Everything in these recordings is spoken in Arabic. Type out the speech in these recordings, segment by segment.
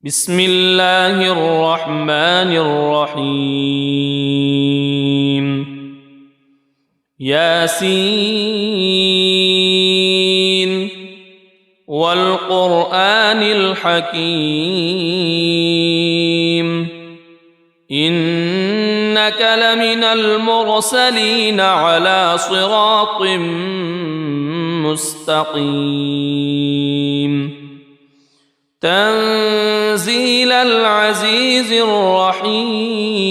بسم الله الرحمن الرحيم ياسين والقرآن الحكيم إنك لمن المرسلين على صراط مستقيم تنزيل العزيز الرحيم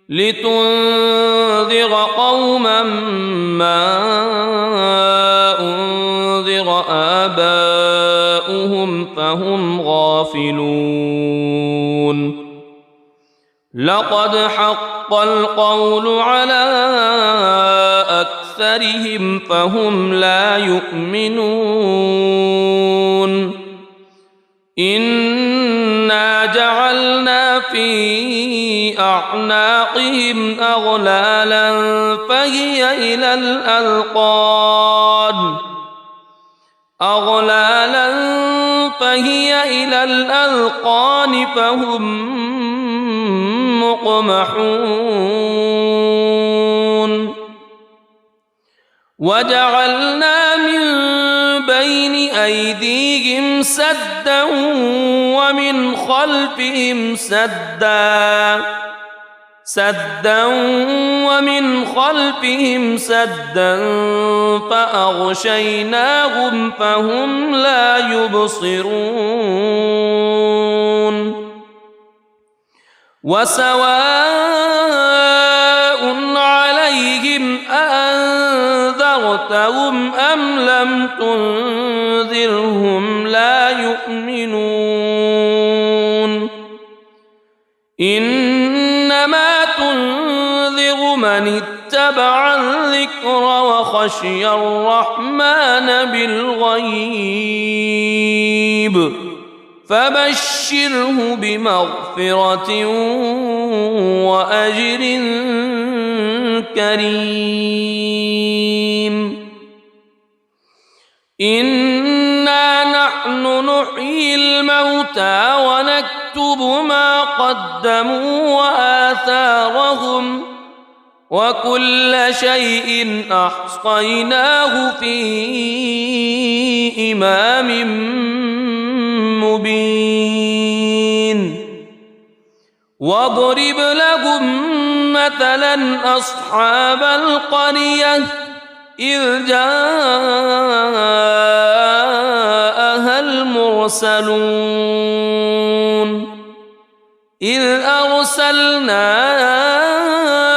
لتنذر قوما ما أنذر آباؤهم فهم غافلون لقد حق القول على أكثرهم فهم لا يؤمنون إنا جعلنا في أعناقهم أغلالا فهي إلى الأذقان فهم مقمحون وجعلنا من بين أيديهم سدا ومن خلفهم سدا فأغشيناهم فهم لا يبصرون وسواء عليهم أأنذرتهم أم لم تنذرهم لا يؤمنون إنما تنذر من اتبع الذكر وخشي الرحمن بالغيب فبشره بمغفرة وأجر كريم إنا نحن نحيي الموتى ونكتب ما قدموا وآثارهم وكل شيء أحصيناه في إمام مبين واضرب لهم مثلا أصحاب القرية إذ جاءها المرسلون إذ أرسلنا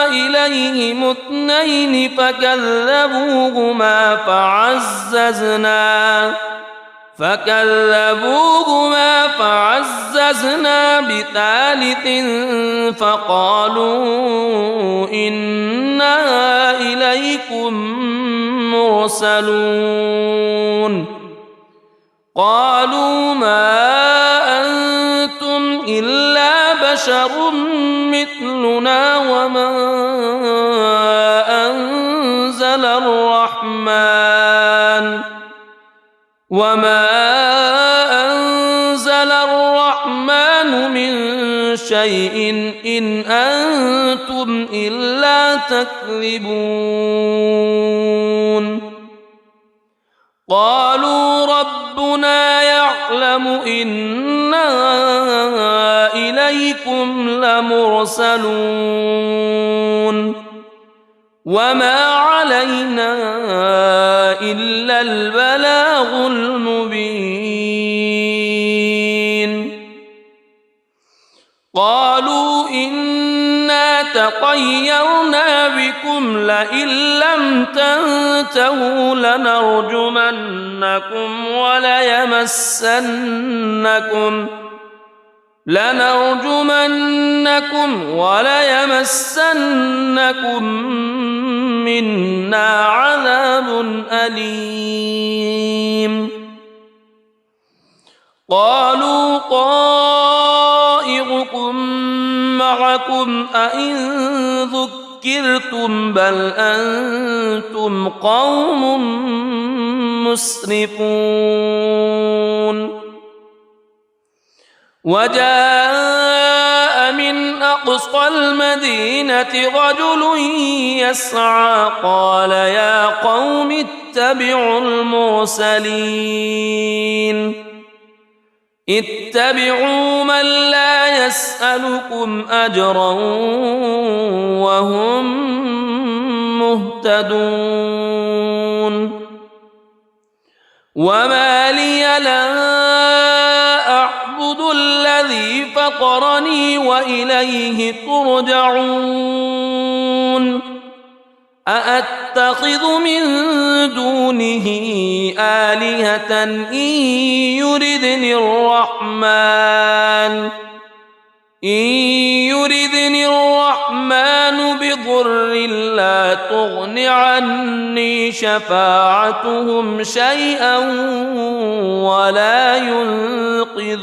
إليهم اثنين فكذبوهما فعززنا بثالث فقالوا إنا إليكم مرسلون قالوا ما أنتم إلا بشر مثلنا وما أنزل الرحمن من شيء إن أنتم إلا تكذبون قالوا ربنا يعلم إنا إليكم لمرسلون وما علينا إلا البلاغ المبين قالوا إنا تطيرنا بكم لئن لم تنتهوا لنرجمنكم وليمسنكم منا عذاب أليم قالوا طائركم معكم أئن ذكرتم بل أنتم قوم مسرفون وجاء من أقصى المدينة رجل يسعى قال يا قوم اتبعوا المرسلين اتبعوا من لا يسألكم أجرا وهم مهتدون وما لي لا أعبد الذي فطرني وإليه ترجعون أأتخذ من دونه آلهة إن يردني الرحمن بضر لا تغن عني شفاعتهم شيئا ولا ينقذون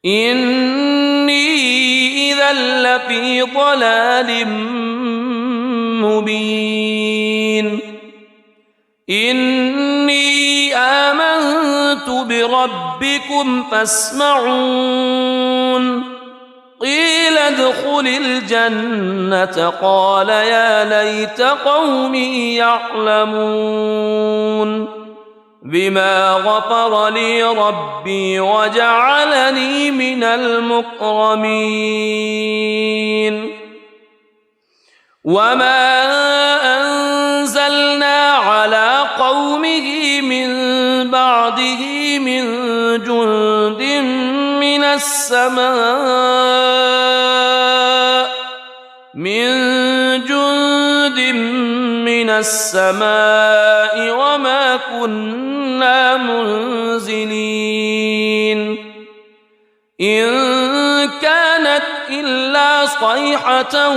إني إذا لفي ضلال مبين إني آمنت بربكم فاسمعون قيل ادخل الجنة قال يا ليت قومي يعلمون بما غفر لي ربي وجعلني من المكرمين وما أنزلنا على قومه من بعده من جند من السماء وما كنا منزلين إن كانت إلا صيحة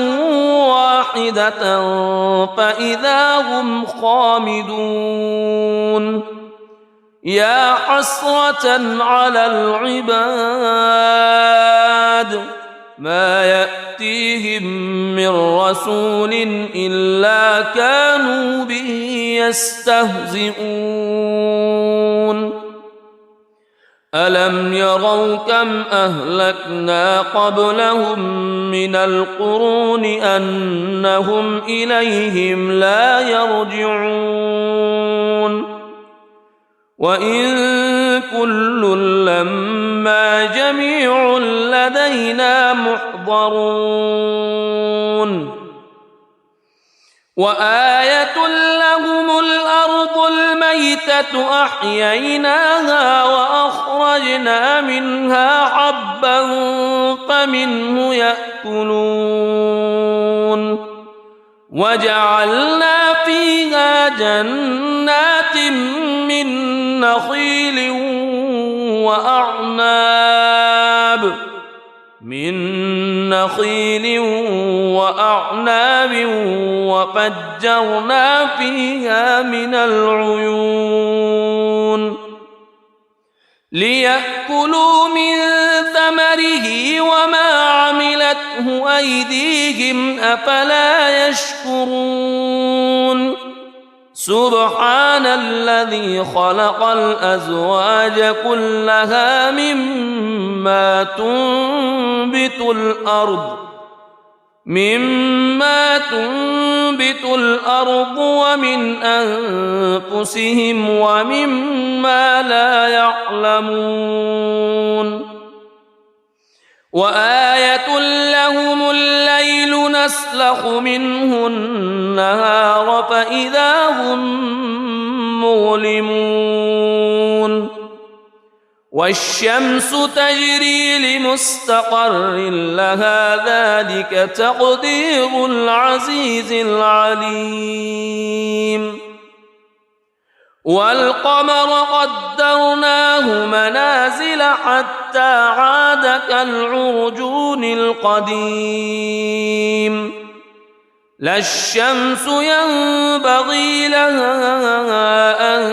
واحدة فإذا هم خامدون يا حسرة على العباد ما يأتيهم من رسول إلا كانوا به يستهزئون ألم يروا كم أهلكنا قبلهم من القرون أنهم إليهم لا يرجعون وإن كل لما جميع لدينا محضرون وآية لهم الأرض الميتة أحييناها وأخرجنا منها حبا فمنه يأكلون وجعلنا فيها جنات من نخيل وأعناب وفجرنا فيها من العيون ليأكلوا من ثمره وما عملته أيديهم أفلا يشكرون سبحان الذي خلق الأزواج كلها مما تنبت الأرض ومن أنفسهم ومما لا يعلمون وآية لهم الليل نسلخ منه النهار فإذا هم مظلمون والشمس تجري لمستقر لها ذلك تقدير العزيز العليم والقمر قدرناه منازل حتى عاد كالعرجون القديم لا الشمس ينبغي لها أن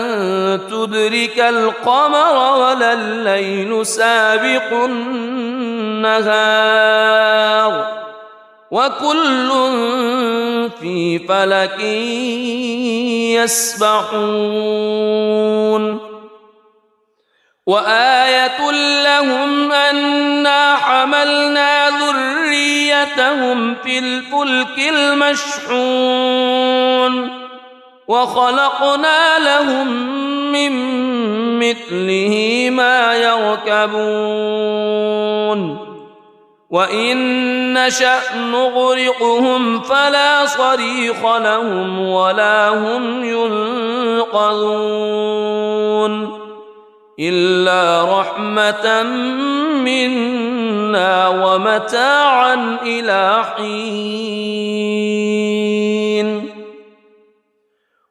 تدرك القمر ولا الليل سابق النهار وكل في فلك يسبحون وآية لهم أنا حملنا ذريتهم في الفلك المشحون وخلقنا لهم من مثله ما يركبون وإن نشأ نغرقهم فلا صريخ لهم ولا هم ينقذون إلا رحمة منا ومتاعا إلى حين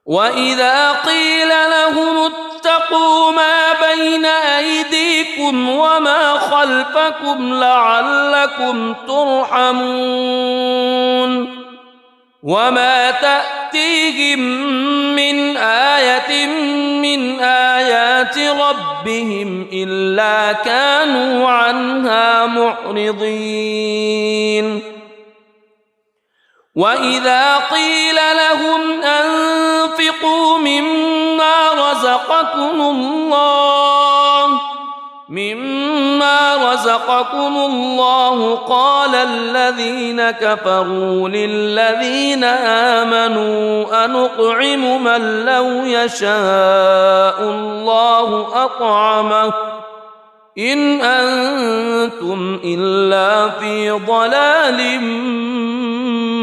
وإذا قيل لهم اتقوا ما بين أيديكم وما خلفكم لعلكم ترحمون وما تأتيهم من آية من آيات ربهم إلا كانوا عنها معرضين وإذا قيل لهم أنفقوا مما رزقكم الله قال الذين كفروا للذين آمنوا أنطعم من لو يشاء الله أطعمه إن أنتم إلا في ضلال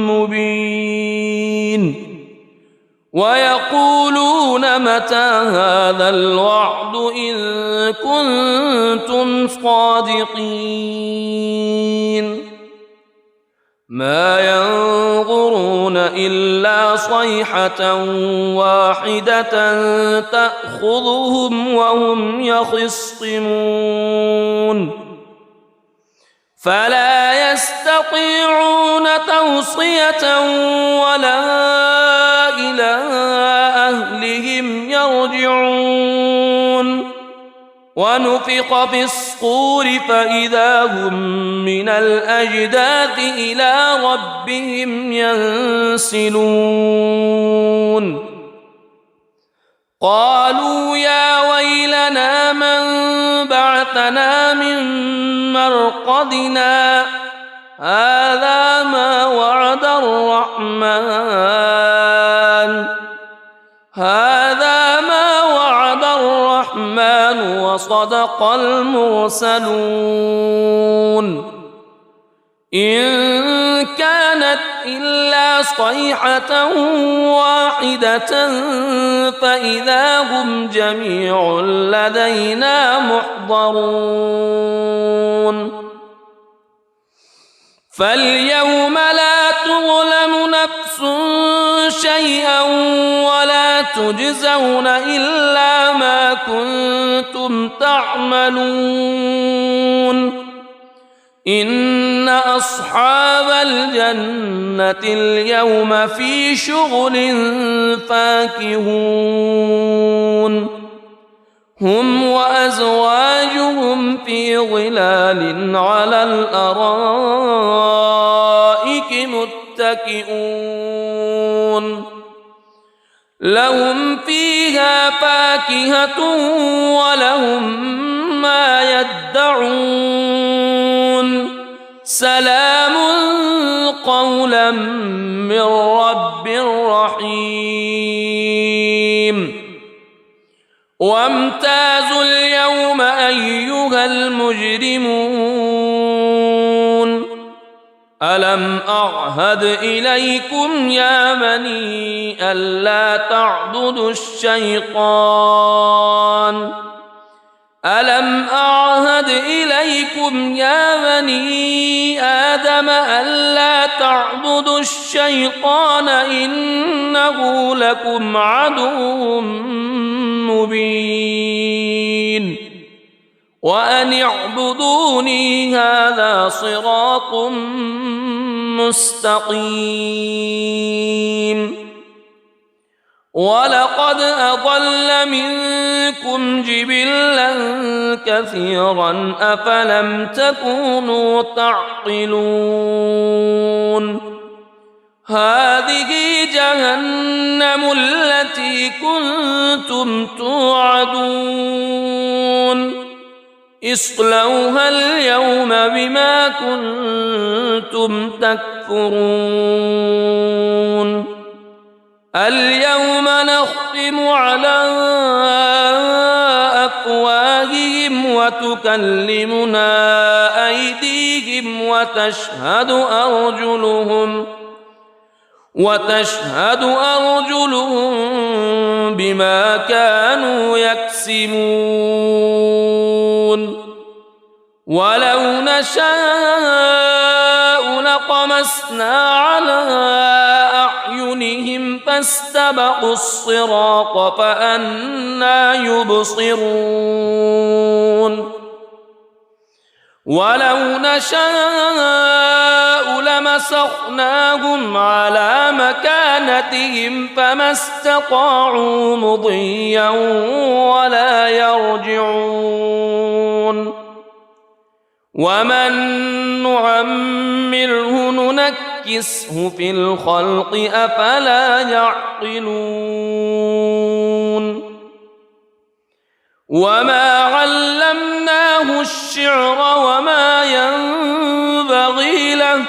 مبين ويقولون متى هذا الوعد إن كنتم صادقين ما ينظرون إلا صيحة واحدة تأخذهم وهم يخصمون فلا يستطيعون توصية ولا إلى أهلهم يرجعون ونفخ في الصور فإذا هم من الأجداث إلى ربهم ينسلون قالوا يا ويلنا من بعثنا من مرقدنا هذا ما وعد الرحمن وصدق المرسلون إن كانت إلا صيحة واحدة فإذا هم جميع لدينا محضرون فاليوم لا تظلم نفس شيئا ولا تجزون إلا ما كنتم تعملون إن أصحاب الجنة اليوم في شغل فاكهون هم وأزواجهم في ظلال على الأرائك متكئون لهم فيها فاكهة ولهم ما يدعون سلام قولا من رب رحيم وامتازوا اليوم أيها المجرمون ألم أعهد إليكم يا بني ألا تعبدوا الشيطان ألم أعهد إليكم يا بني آدم ألا تعبدوا الشيطان إنه لكم عدو مبين وأن اعبدوني هذا صراط مستقيم ولقد أضل منكم جبلا كثيرا أفلم تكونوا تعقلون هذه جهنم التي كنتم توعدون اصلوها اليوم بما كنتم تكفرون اليوم نختم على أفواههم وتكلمنا أيديهم وتشهد أرجلهم بما كانوا يكسبون ولو نشاء لطمسنا على أعينهم فاستبقوا الصراط فأنى يبصرون ولو نشاء لمسخناهم على مكانتهم فما استطاعوا مضيا ولا يرجعون ومن نعمره ننكسه في الخلق أفلا يعقلون وما علمناه الشعر وما ينبغي له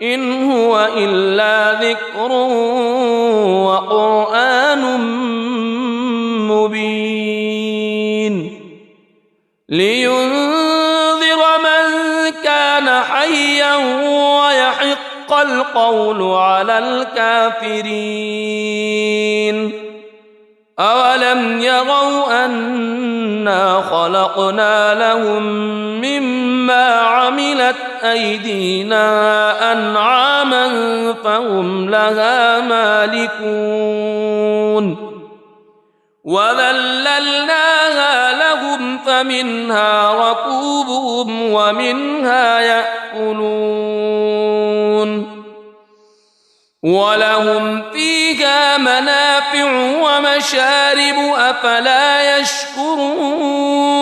إن هو إلا ذكر وقرآن مبين لينذر من كان حيا ويحق القول على الكافرين أولم يروا أنا خلقنا لهم مما عملت أيدينا أنعاما فهم لها مالكون وذللناها لهم فمنها ركوبهم ومنها يأكلون ولهم فيها منافع ومشارب أفلا يشكرون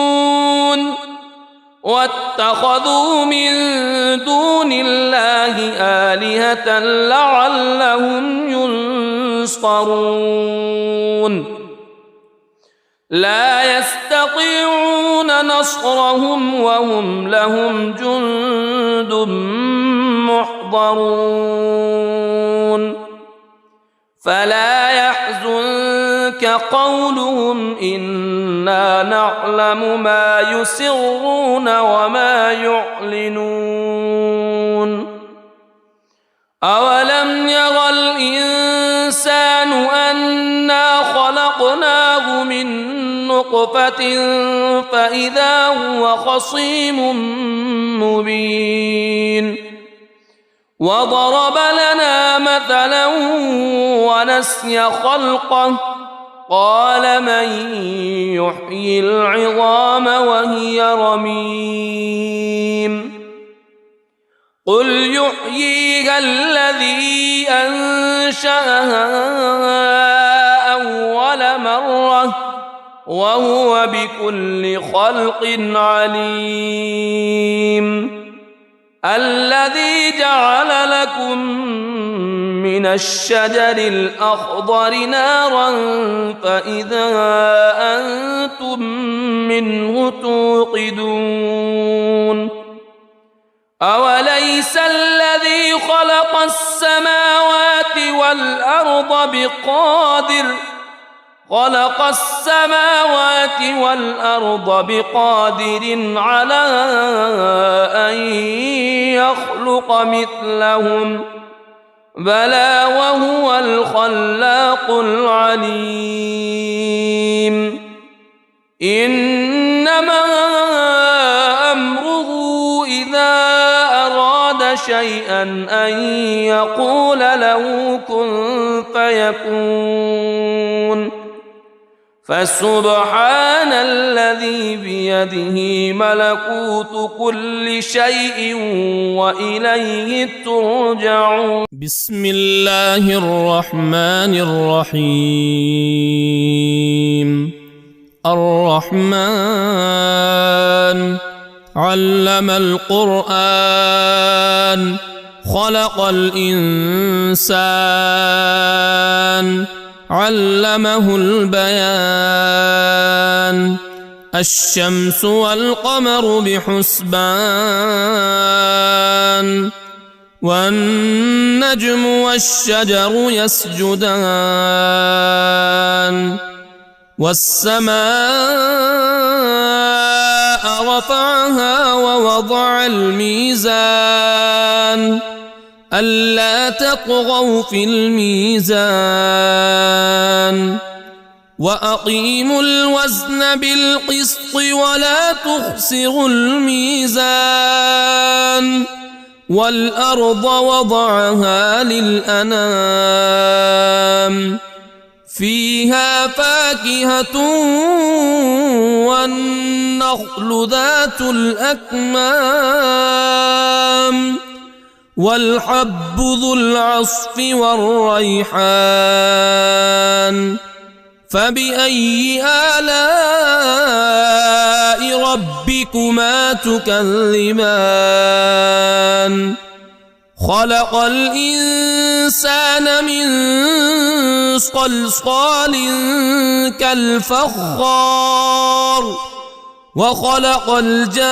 واتخذوا من دون الله آلهة لعلهم ينصرون لا يستطيعون نصرهم وهم لهم جند محضرون فلا يحزنك قولهم إنا نعلم ما يسرون وما يعلنون أولم ير الإنسان أنا خلقناه من نطفة فإذا هو خصيم مبين وضرب لنا مثلا ونسي خلقه قال من يحيي العظام وهي رميم قل يحييها الذي أنشأها أول مرة وهو بكل خلق عليم الذي جعل لكم من الشجر الأخضر نارا فإذا أنتم منه توقدون أوليس الذي خلق السماوات والأرض بقادر على أن يخلق مثلهم بلى وهو الخلاق العليم إنما أمره إذا أراد شيئا أن يقول له كن فيكون فسبحان الذي بيده ملكوت كل شيء وإليه ترجعون بسم الله الرحمن الرحيم الرحمن علم القرآن خلق الإنسان علمه البيان الشمس والقمر بحسبان والنجم والشجر يسجدان والسماء رفعها ووضع الميزان ألا تطغوا في الميزان وأقيموا الوزن بالقسط ولا تخسروا الميزان والأرض وضعها للأنام فيها فاكهة والنخل ذات الأكمام والحب ذو العصف والريحان فبأي آلاء ربكما تكذبان خلق الإنسان من صلصال كالفخار وخلق الجان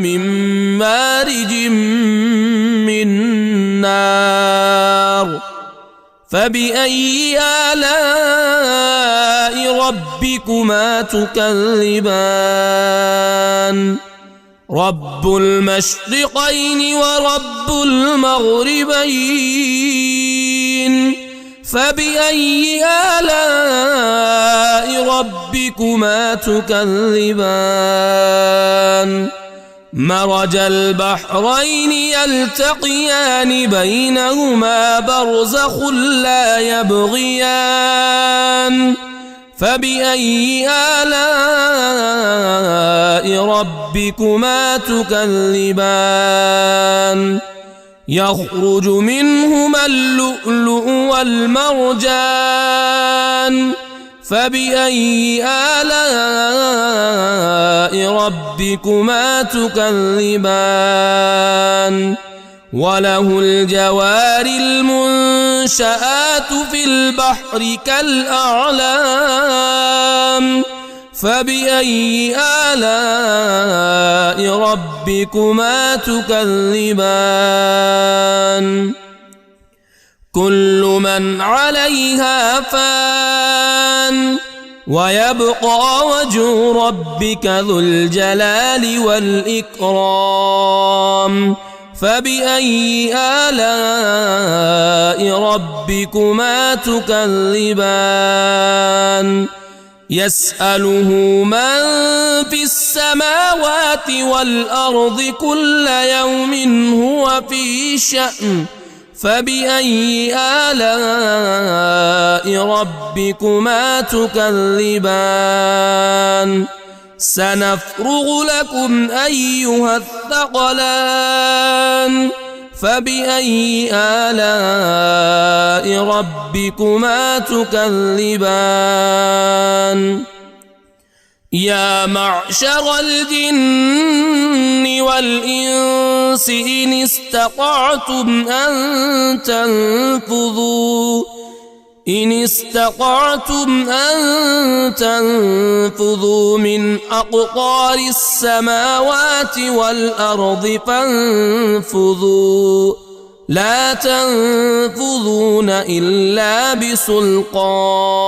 من مارج من نار فبأي آلاء ربكما تكذبان رب المشرقين ورب المغربين فبأي آلاء ربكما تكذبان مرج البحرين يلتقيان بينهما برزخ لا يبغيان فبأي آلاء ربكما تكذبان يخرج منهما اللؤلؤ والمرجان فبأي آلاء ربكما تكذبان وله الجوار المنشآت في البحر كالأعلام فبأي آلاء ربكما تكذبان كل من عليها فان ويبقى وجه ربك ذو الجلال والإكرام فبأي آلاء ربكما تكذبان يسأله من في السماوات والأرض كل يوم هو في شأن فبأي آلاء ربكما تكذبان سنفرغ لكم أيها الثقلان فبأي آلاء ربكما تكذبان يا معشر الجن والإنس إن استطعتم أن تنفذوا من أقطار السماوات والأرض فانفذوا لا تنفذون إلا بسلطان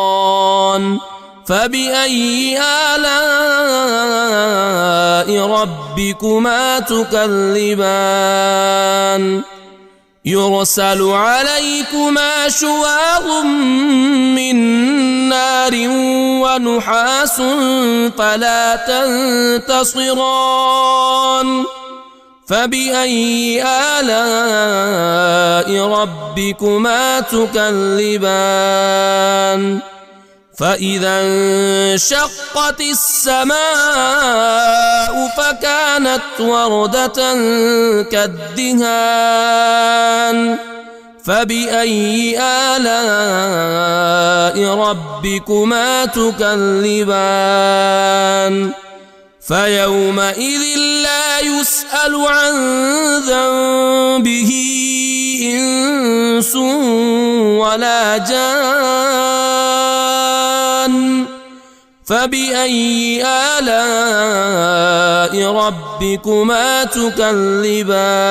فبأي آلاء ربكما تكذبان يرسل عليكما شواظ من نار ونحاس فلا تنتصران فبأي آلاء ربكما تكذبان فإذا انشقت السماء فكانت وردة كالدهان فبأي آلاء ربكما تكذبان فيومئذ لا يسأل عن ذنبه إنس ولا جان فبأي آلاء ربكما تكذبان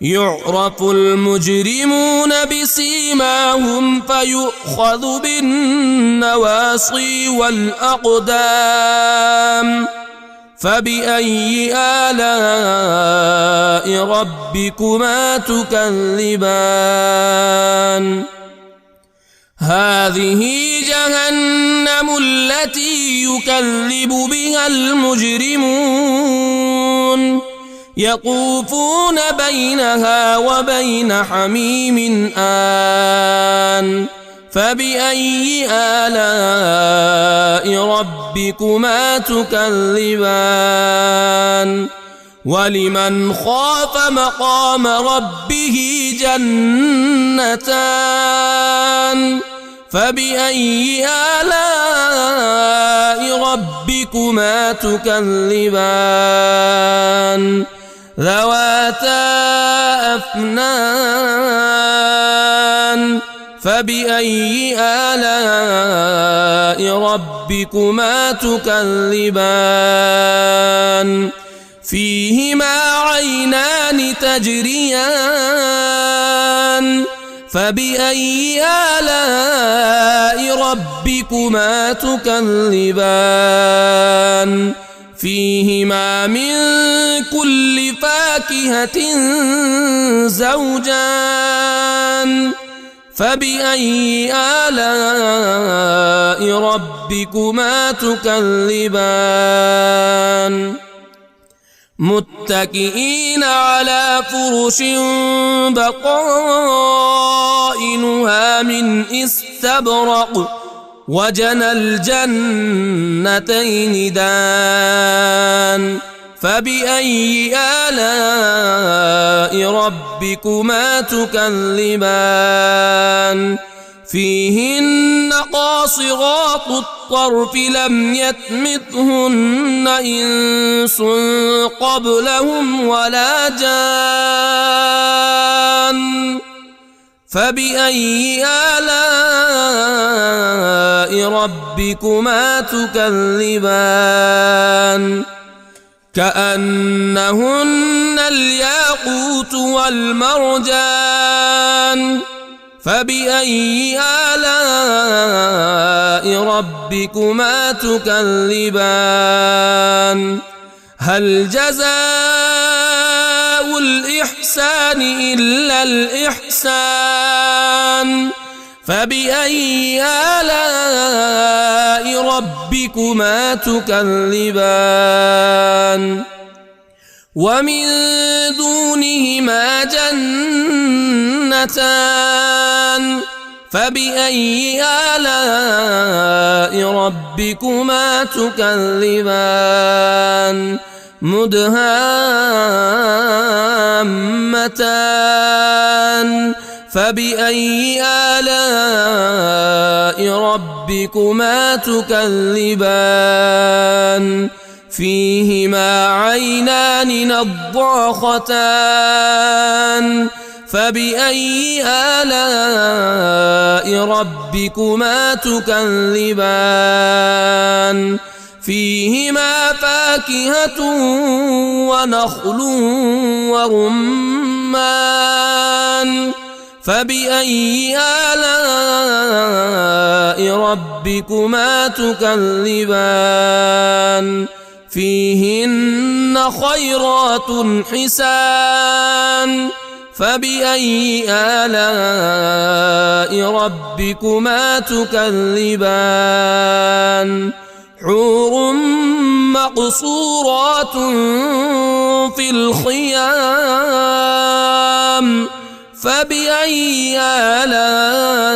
يعرف المجرمون بسيماهم فيؤخذ بالنواصي والأقدام فبأي آلاء ربكما تكذبان هذه جهنم التي يكذب بها المجرمون يطوفون بينها وبين حميم آن فبأي آلاء ربكما تكذبان ولمن خاف مقام ربه جنتان فبأي آلاء ربكما تكذبان ذواتا أفنان فبأي آلاء ربكما تكذبان فيهما عينان تجريان فبأي آلاء ربكما تكذبان فيهما من كل فاكهة زوجان فبأي آلاء ربكما تكذبان متكئين على فرش بطائنها من استبرق وجنى الجنتين دان فبأي آلاء ربكما تكذبان فيهن قاصرات الطرف لم يطمثهن إنس قبلهم ولا جان فبأي آلاء ربكما تكذبان كأنهن الياقوت والمرجان فبأي آلاء ربكما تكذبان هل جزاء الإحسان إلا الإحسان فبأي آلاء ربكما تكذبان ومن دونهما جنتان فبأي آلاء ربكما تكذبان مدهامتان فبأي آلاء ربكما تكذبان فيهما عينان نضاختان فبأي آلاء ربكما تكذبان فيهما فاكهة ونخل ورمان فبأي آلاء ربكما تكذبان فيهن خيرات حسان فبأي آلاء ربكما تكذبان حور مقصورات في الخيام فبأي آلاء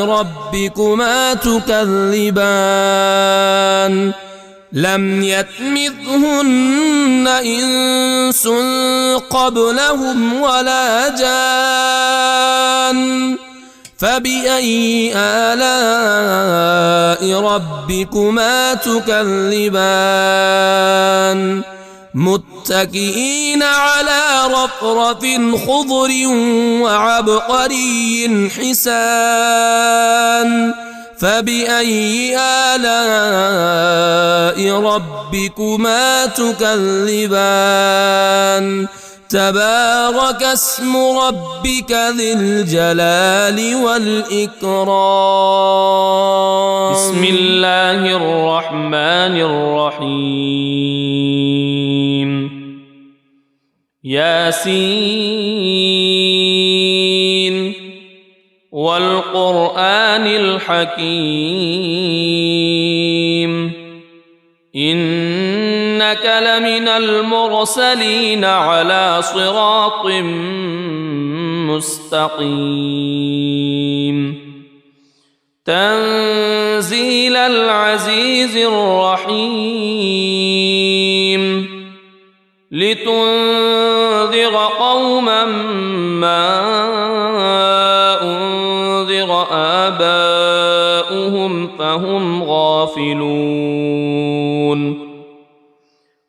ربكما تكذبان لم يطمثهن إنس قبلهم ولا جان فبأي آلاء ربكما تكذبان متكئين على رفرف خضر وعبقري حسان فبأي آلاء ربكما تكذبان تبارك اسم ربك ذي الجلال والإكرام بسم الله الرحمن الرحيم ياسين والقرآن الحكيم إنك لمن المرسلين على صراط مستقيم تنزيل العزيز الرحيم لتنذر قوما ما أنذر آباؤهم فهم غافلون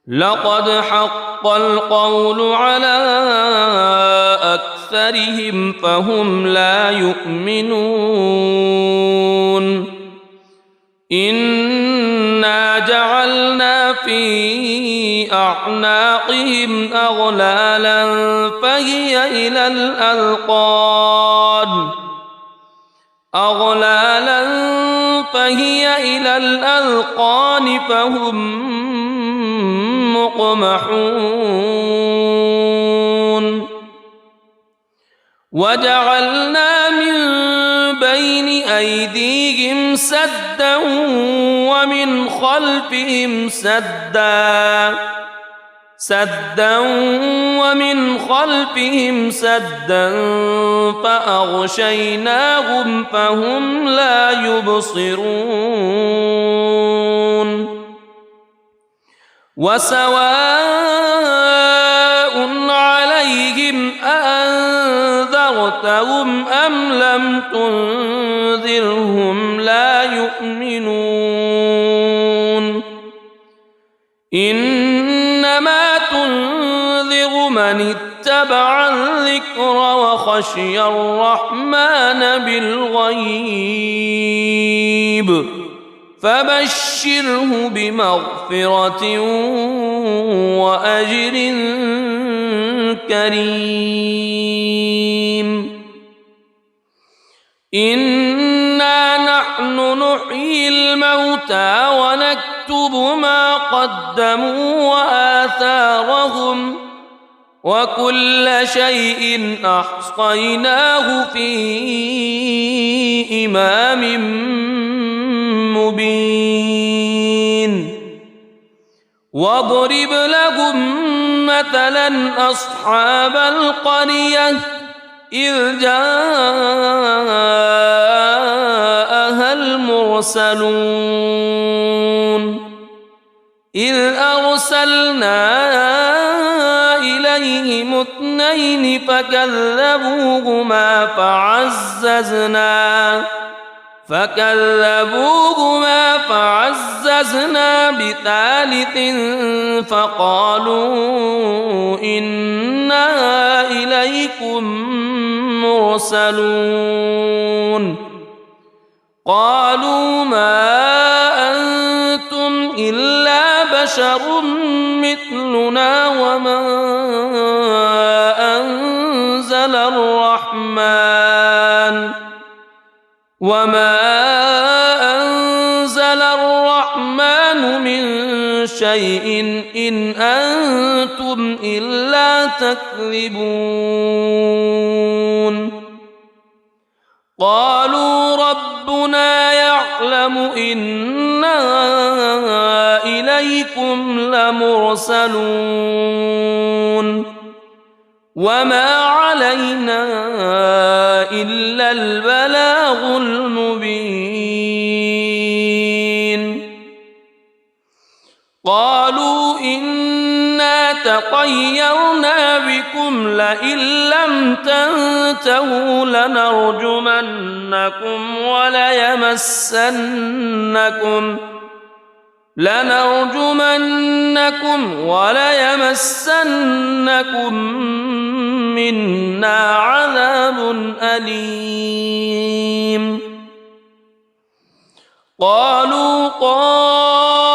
لقد حق القول على أكثرهم فهم لا يؤمنون إنا جعلنا في أعناقهم أغلالا فهي إلى الأذقان فهم مقمحون وجعلنا من بين أيديهم سدا ومن خلفهم سدا فأغشيناهم فهم لا يبصرون وسواء عليهم أأنذرتهم أم لم تنذرهم لا يؤمنون إنما تنذر من اتبع الذكر وخشي الرحمن بالغيب فبشره بمغفرة وأجر كريم إنا نحن نحيي الموتى ونكتب ما قدموا وآثارهم وكل شيء أحصيناه في إمام مبين واضرب لهم مثلا أصحاب القرية إذ جاءها المرسلون إذ أرسلنا إليهم اثنين فكذبوهما فعززنا بثالث فقالوا إنا إليكم مرسلون قالوا ما أنتم إلا بشر مثلنا وما أنزل الرحمن من شيء إن أنتم إلا تكذبون قالوا ربنا يعلم إنا إليكم لمرسلون وما علينا إلا البلاغ المبين قالوا إنا تطيرنا بكم لئن لم تنتهوا لنرجمنكم وليمسنكم منا عذاب أليم قالوا طائركم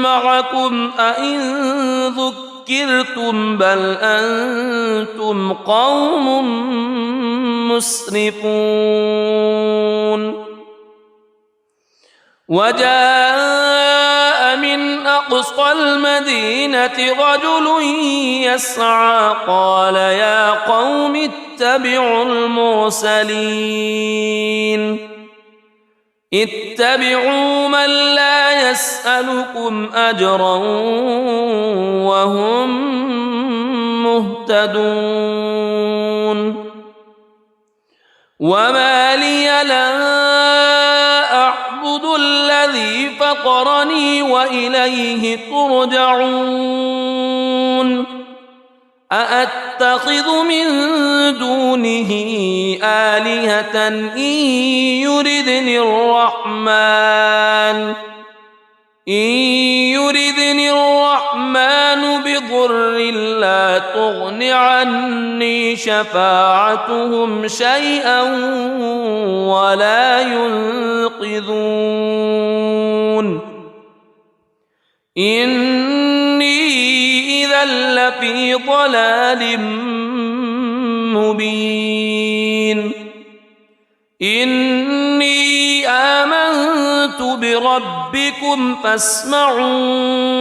معكم أئن ذكرتم بل أنتم قوم مسرفون وجاء من أقصى المدينة رجل يسعى قال يا قوم اتبعوا المرسلين اتبعوا من لا يسألكم أجرا وهم مهتدون وما لي لا أعبد الذي فطرني وإليه ترجعون أأتخذ من دونه آلهة إن يردني الرحمن بضر لا تغن عني شفاعتهم شيئا ولا ينقذون إني إذا لفي ضلال مبين إني آمنت بربكم فاسمعون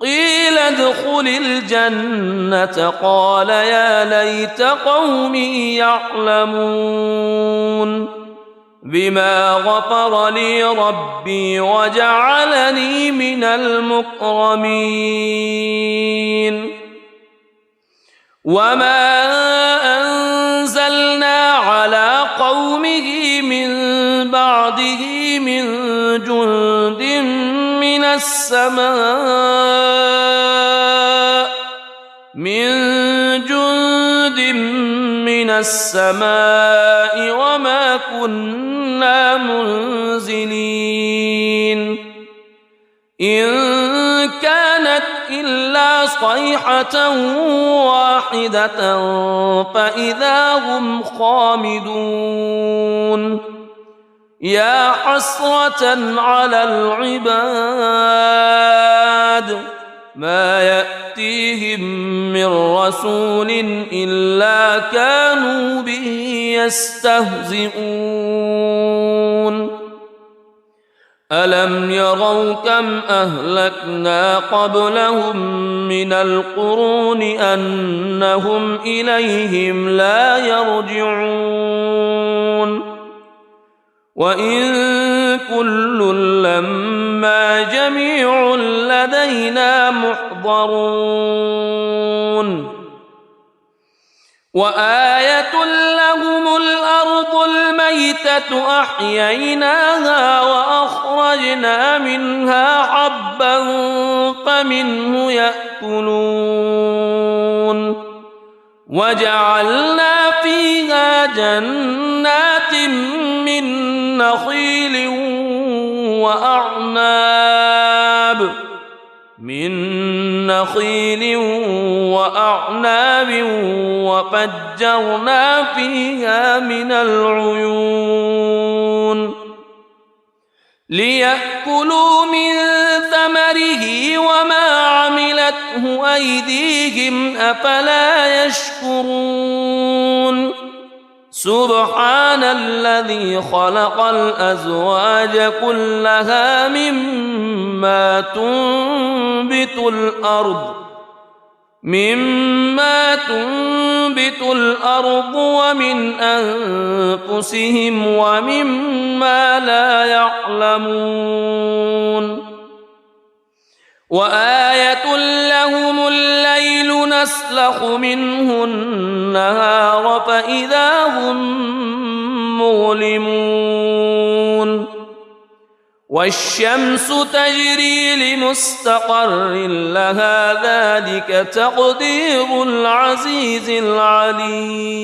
قيل ادخل الجنة قال يا ليت قومي يعلمون بما غفر لي ربي وجعلني من المكرمين وما أنزلنا على قومه من بعده من جند من السماء وما كنا منزلين إن كانت إلا صيحة واحدة فإذا هم خامدون يا حسرة على العباد ما يأتيهم من رسول إلا كانوا به يستهزئون ألم يروا كم أهلكنا قبلهم من القرون أنهم إليهم لا يرجعون وإن كل لما جميع لدينا محضرون وآية لهم الأرض الميتة أحييناها وأخرجنا منها حبا فمنه يأكلون وجعلنا فيها جنات من نخيل وأعناب وفجرنا فيها من العيون ليأكلوا من ثمره وما عملته أيديهم أفلا يشكرون سبحان الذي خلق الأزواج كلها مما تنبت الأرض ومن أنفسهم ومما لا يعلمون وآية لهم الليل نسلخ منه النهار فإذا هم مظلمون والشمس تجري لمستقر لها ذلك تقدير العزيز العليم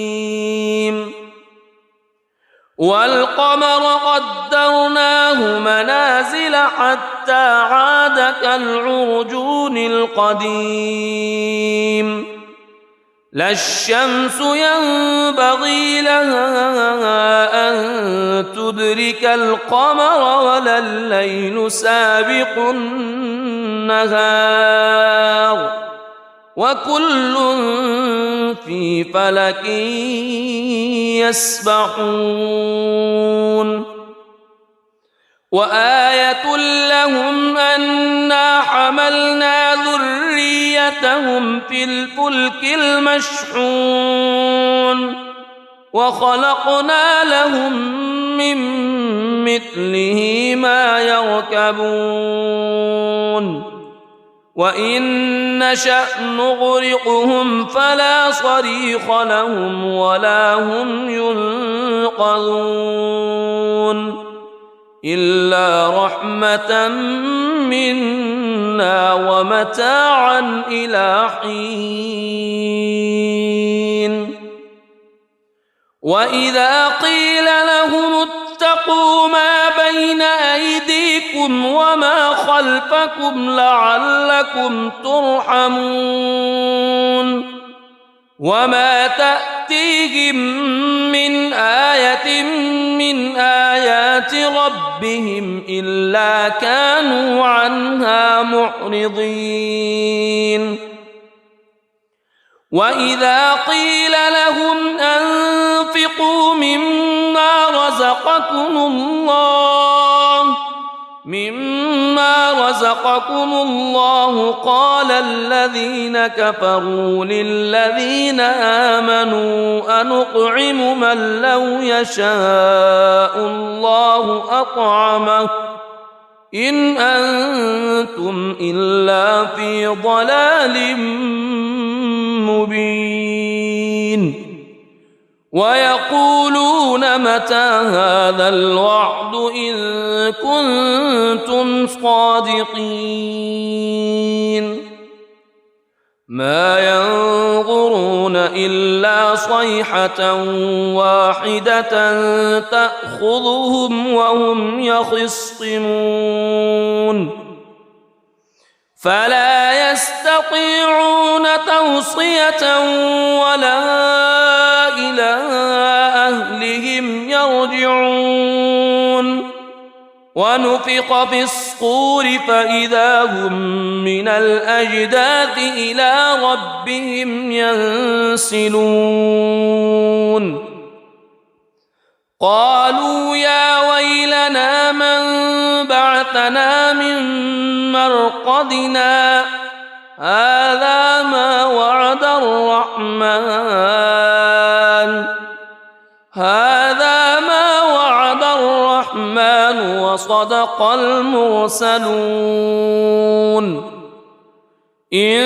والقمر قدرناه منازل حتى عاد كالعرجون القديم لا الشمس ينبغي لها أن تدرك القمر ولا الليل سابق النهار وكل في فلك يسبحون وآية لهم أنا حملنا ذريتهم في الفلك المشحون وخلقنا لهم من مثله ما يركبون وإن نشأ نغرقهم فلا صريخ لهم ولا هم ينقذون إلا رحمة منا ومتاعا إلى حين وإذا قيل لهم اتقوا ما بين أيديكم وما خلفكم لعلكم ترحمون وما تأتيهم من آية من آيات ربهم إلا كانوا عنها معرضين وإذا قيل لهم أنفقوا مما رزقكم الله قال الذين كفروا للذين آمنوا أنطعم من لو يشاء الله أطعمه إن أنتم إلا في ضلال مبين ويقولون متى هذا الوعد إن كنتم صادقين ما ينظرون إلا صيحة واحدة تأخذهم وهم يخصمون فلا يستطيعون توصية ولا إلى أهلهم يرجعون ونفخ في الصور فإذا هم من الأجداث إلى ربهم ينسلون قالوا يا ويلنا من بعثنا من مرقدنا هذا ما وعد الرحمن وصدق المرسلون إن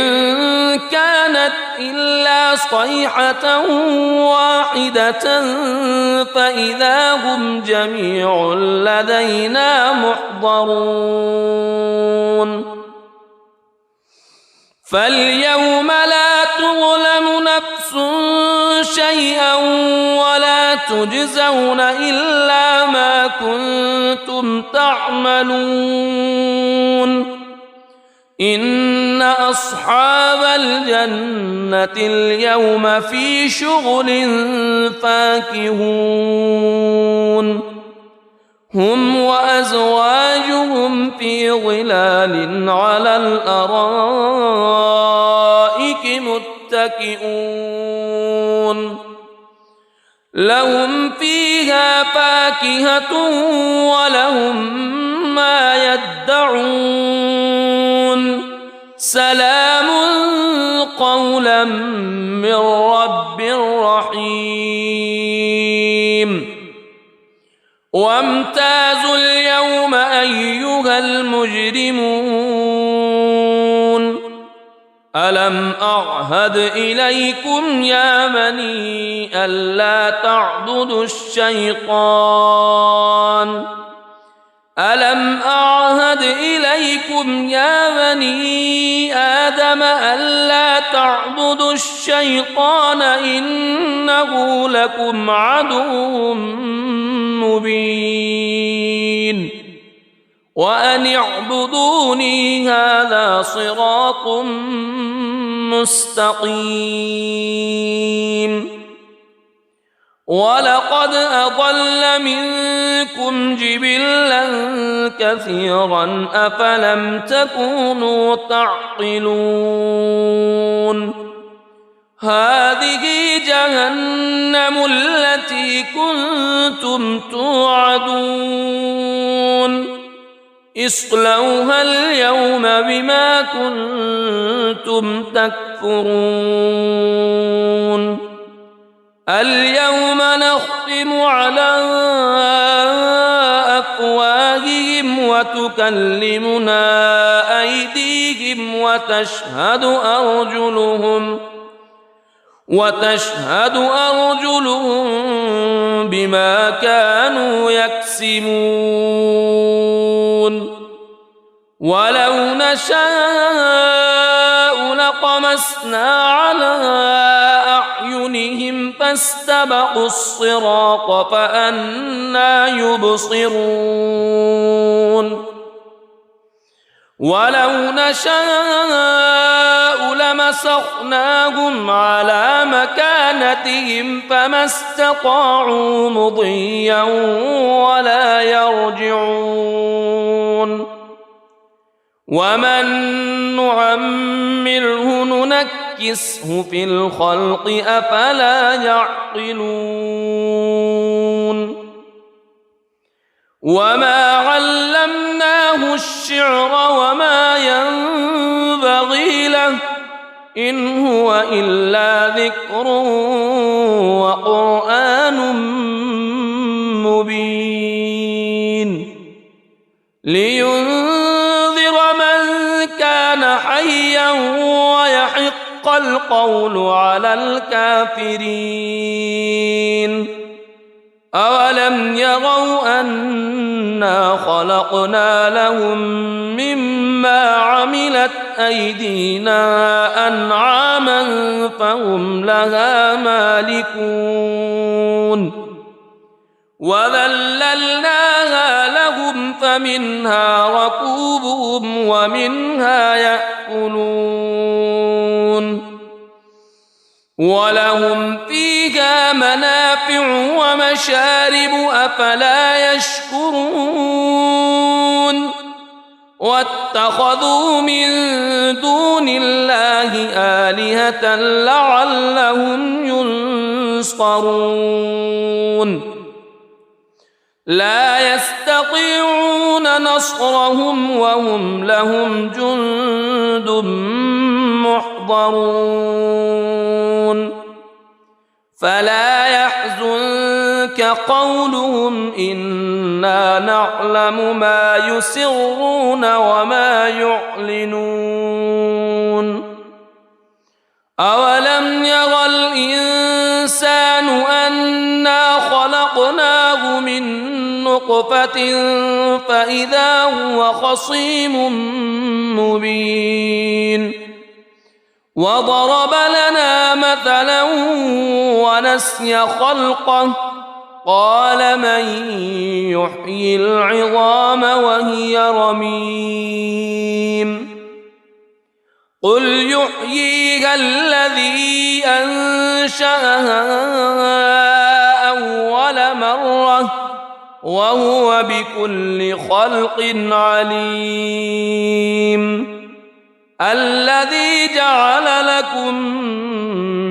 كانت إلا صيحة واحدة فإذا هم جميع لدينا محضرون فاليوم لا تظلم نفس شيئا ولا تجزون إلا ما كنتم تعملون إن أصحاب الجنة اليوم في شغل فاكهون هم وأزواجهم في ظلال على الأرائك متكئون لهم فيها فاكهة ولهم ما يدعون سلام قولا من رب رحيم وامتازوا اليوم أيها المجرمون ألم أعهد إليكم يا بني ألا تعبدوا الشيطان ألم أعهد إليكم يا بني آدم ألا تعبدوا الشيطان إنه لكم عدو مبين وأن اعبدوني هذا صراط مستقيم ولقد أضل منكم جبلا كثيرا أفلم تكونوا تعقلون هذه جهنم التي كنتم توعدون اصلوها اليوم بما كنتم تكفرون اليوم نختم على أفواههم وتكلمنا أيديهم وتشهد أرجلهم بما كانوا يكسبون ولو نشاء لطمسنا على أعينهم فاستبقوا الصراط فأنى يبصرون ولو نشاء لمسخناهم على مكانتهم فما استطاعوا مضيا ولا يرجعون ومن نعمره ننكسه في الخلق أفلا يعقلون وما علمناه الشعر وما ينبغي له إن هو إلا ذكر وقرآن مبين لينذر من كان حيا ويحق القول على الكافرين أولم يروا أنا خلقنا لهم مما عملت أيدينا أنعاما فهم لها مالكون وذللناها لهم فمنها ركوبهم ومنها يأكلون ولهم فيها منافع ومشارب أفلا يشكرون واتخذوا من دون الله آلهة لعلهم ينصرون لا يستطيعون نصرهم وهم لهم جند محضرون فلا يحزنك قولهم إنا نعلم ما يسرون وما يعلنون أولم ير الإنسان أنا خلقناه من نطفة فإذا هو خصيم مبين وضرب لنا مثلا ونسي خلقه قال من يحيي العظام وهي رميم قل يحييها الذي أنشأها أول مرة وهو بكل خلق عليم الذي جعل لكم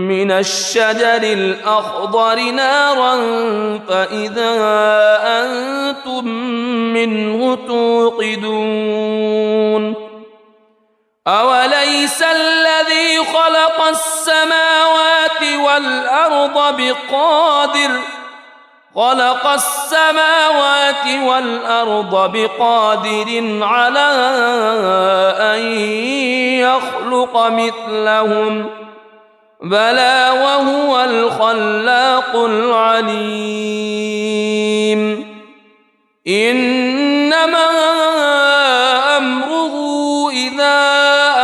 من الشجر الأخضر نارا فإذا أنتم منه توقدون أوليس الذي خلق السماوات والأرض بقادر على أن يخلق مثلهم بلى وهو الخلاق العليم إنما أمره إذا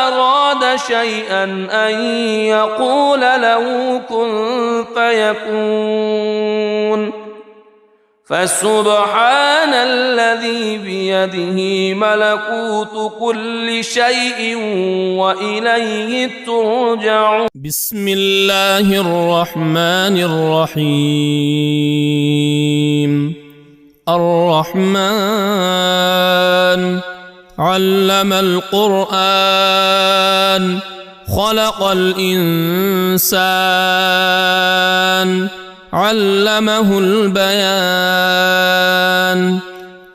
أراد شيئا أن يقول له كن فيكون فسبحان الذي بيده ملكوت كل شيء وإليه ترجعون. بسم الله الرحمن الرحيم. الرحمن علم القرآن خلق الإنسان علمه البيان.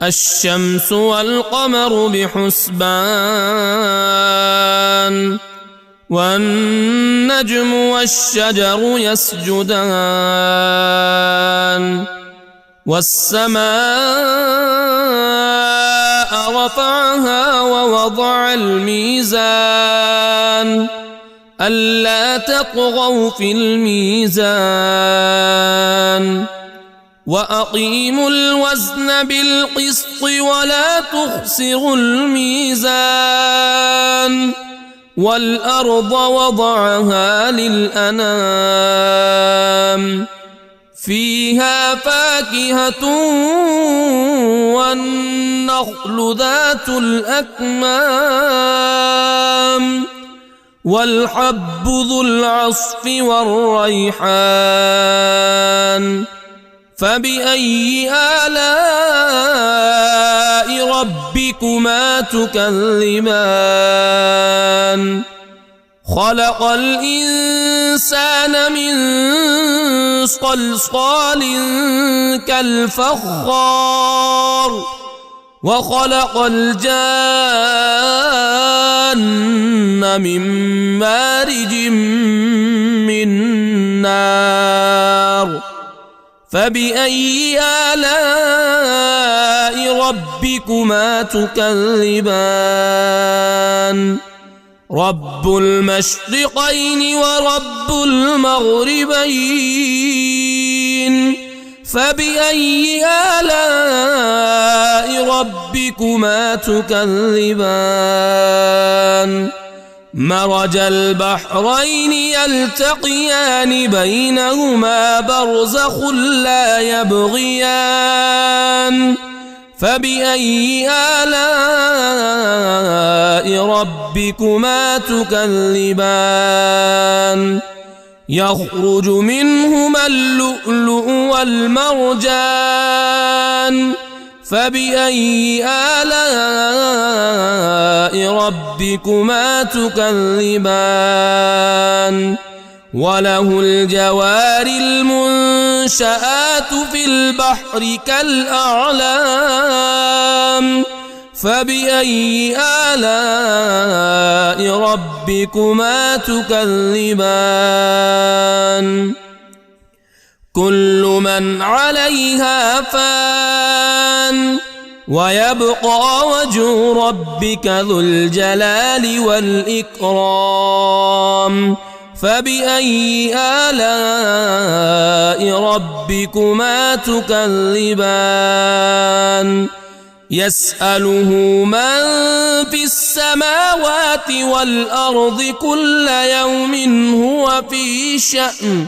الشمس والقمر بحسبان والنجم والشجر يسجدان. والسماء رفعها ووضع الميزان ألا تطغوا في الميزان وأقيموا الوزن بالقسط ولا تخسروا الميزان. والأرض وضعها للأنام فيها فاكهة والنخل ذات الأكمام والحب ذو العصف والريحان. فبأي آلاء ربكما تكذبان؟ خلق الإنسان من صلصال كالفخار وخلق الجان من مارج من نار. فبأي آلاء ربكما تكذبان؟ رب المشرقين ورب المغربين. فبأي آلاء ربكما تكذبان؟ مرج البحرين يلتقيان بينهما برزخ لا يبغيان. فبأي آلاء ربكما تكذبان؟ يخرج منهما اللؤلؤ والمرجان. فبأي آلاء ربكما تكذبان؟ وله الجوار المنشآت في البحر كالأعلام. فبأي آلاء ربكما تكذبان؟ كل من عليها فان ويبقى وجه ربك ذو الجلال والإكرام. فبأي آلاء ربكما تكذبان؟ يسأله من في السماوات والأرض كل يوم هو في شأن.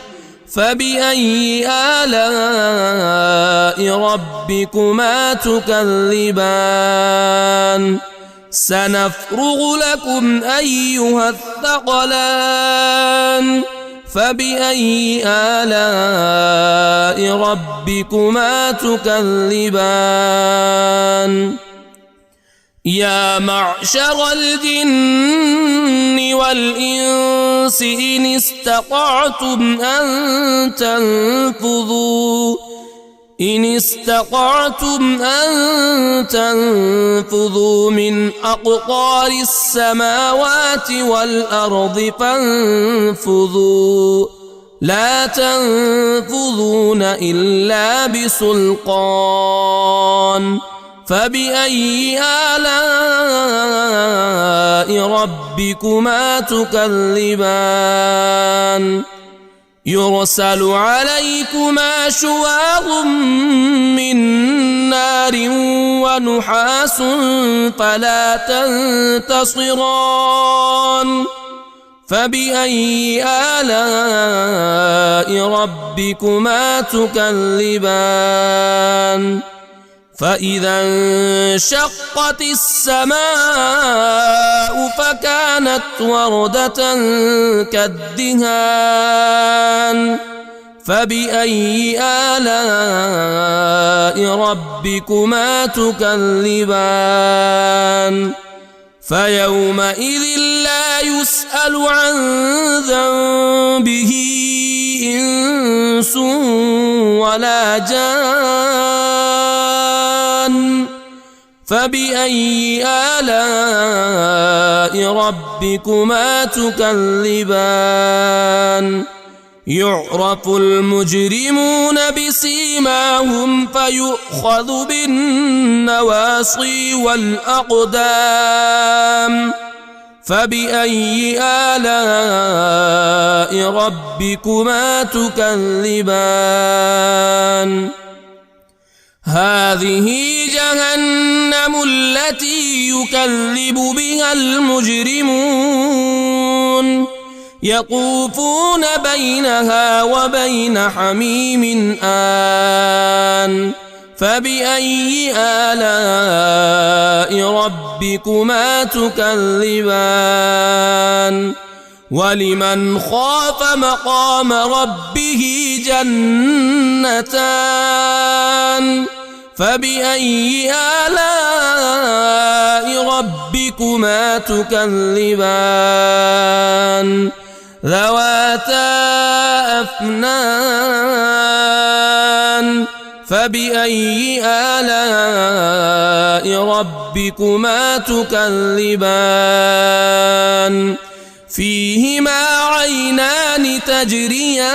فبأي آلاء ربكما تكذبان؟ سنفرغ لكم أيها الثقلان. فبأي آلاء ربكما تكذبان؟ يا معشر الجن والإنس إن استطعتم أن تنفذوا من أقطار السماوات والأرض فانفذوا لا تنفذون إلا بسلطان. فبأي آلاء ربكما تكذبان؟ يرسل عليكما شواظ من نار ونحاس فلا تنتصران. فبأي آلاء ربكما تكذبان فإذا انشقت السماء فكانت وردة كالدهان فبأي آلاء ربكما تكذبان فيومئذ لا يسأل عن ذنبه إنس ولا جان فبأي آلاء ربكما تكذبان يعرف المجرمون بسيماهم فيؤخذ بالنواصي والأقدام فبأي آلاء ربكما تكذبان هذه جهنم التي يكذب بها المجرمون يطوفون بينها وبين حميم آن فبأي آلاء ربكما تكذبان ولمن خاف مقام ربه جنتان فبأي آلاء ربكما تكذبان ذواتا أفنان فبأي آلاء ربكما تكذبان فيهما عينان تجريان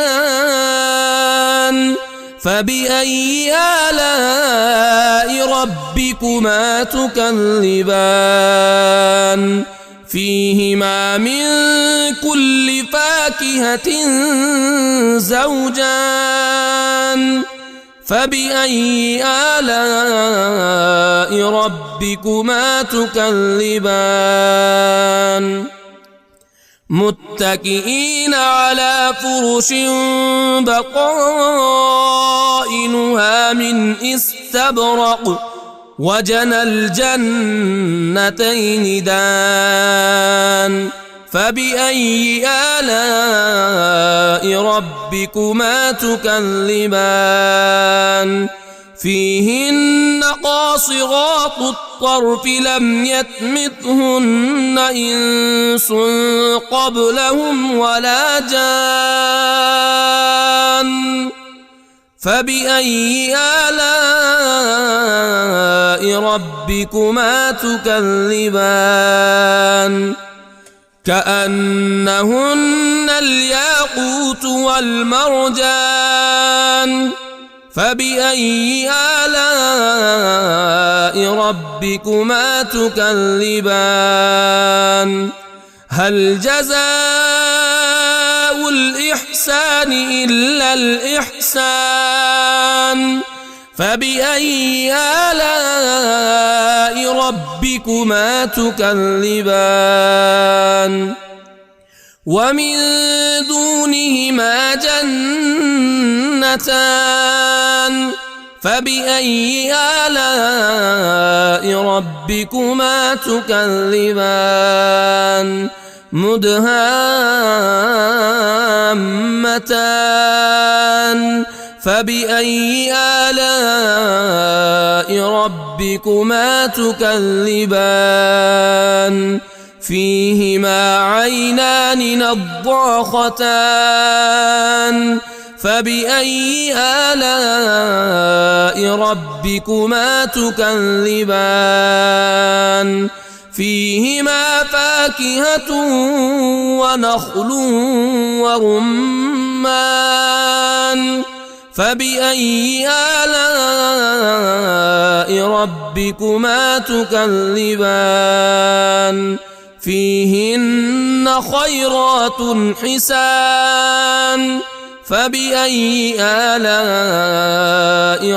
فبأي آلاء ربكما تكذبان فيهما من كل فاكهة زوجان فبأي آلاء ربكما تكذبان متكئين على فرش بطائنها من استبرق وجنى الجنتين دان فبأي آلاء ربكما تكذبان فيهن قاصرات الطرف لم يطمثهن إنس قبلهم ولا جان فبأي آلاء ربكما تكذبان كأنهن الياقوت والمرجان فبأي آلاء ربكما تكذبان هل جزاء الإحسان إلا الإحسان فبأي آلاء ربكما تكذبان ومن دونهما جنتان فبأي آلاء ربكما تكذبان مدهامتان فبأي آلاء ربكما تكذبان فيهما عينان نضاختان فبأي آلاء ربكما تكذبان فيهما فاكهة ونخل ورمان فبأي آلاء ربكما تكذبان فيهن خيرات حسان فبأي آلاء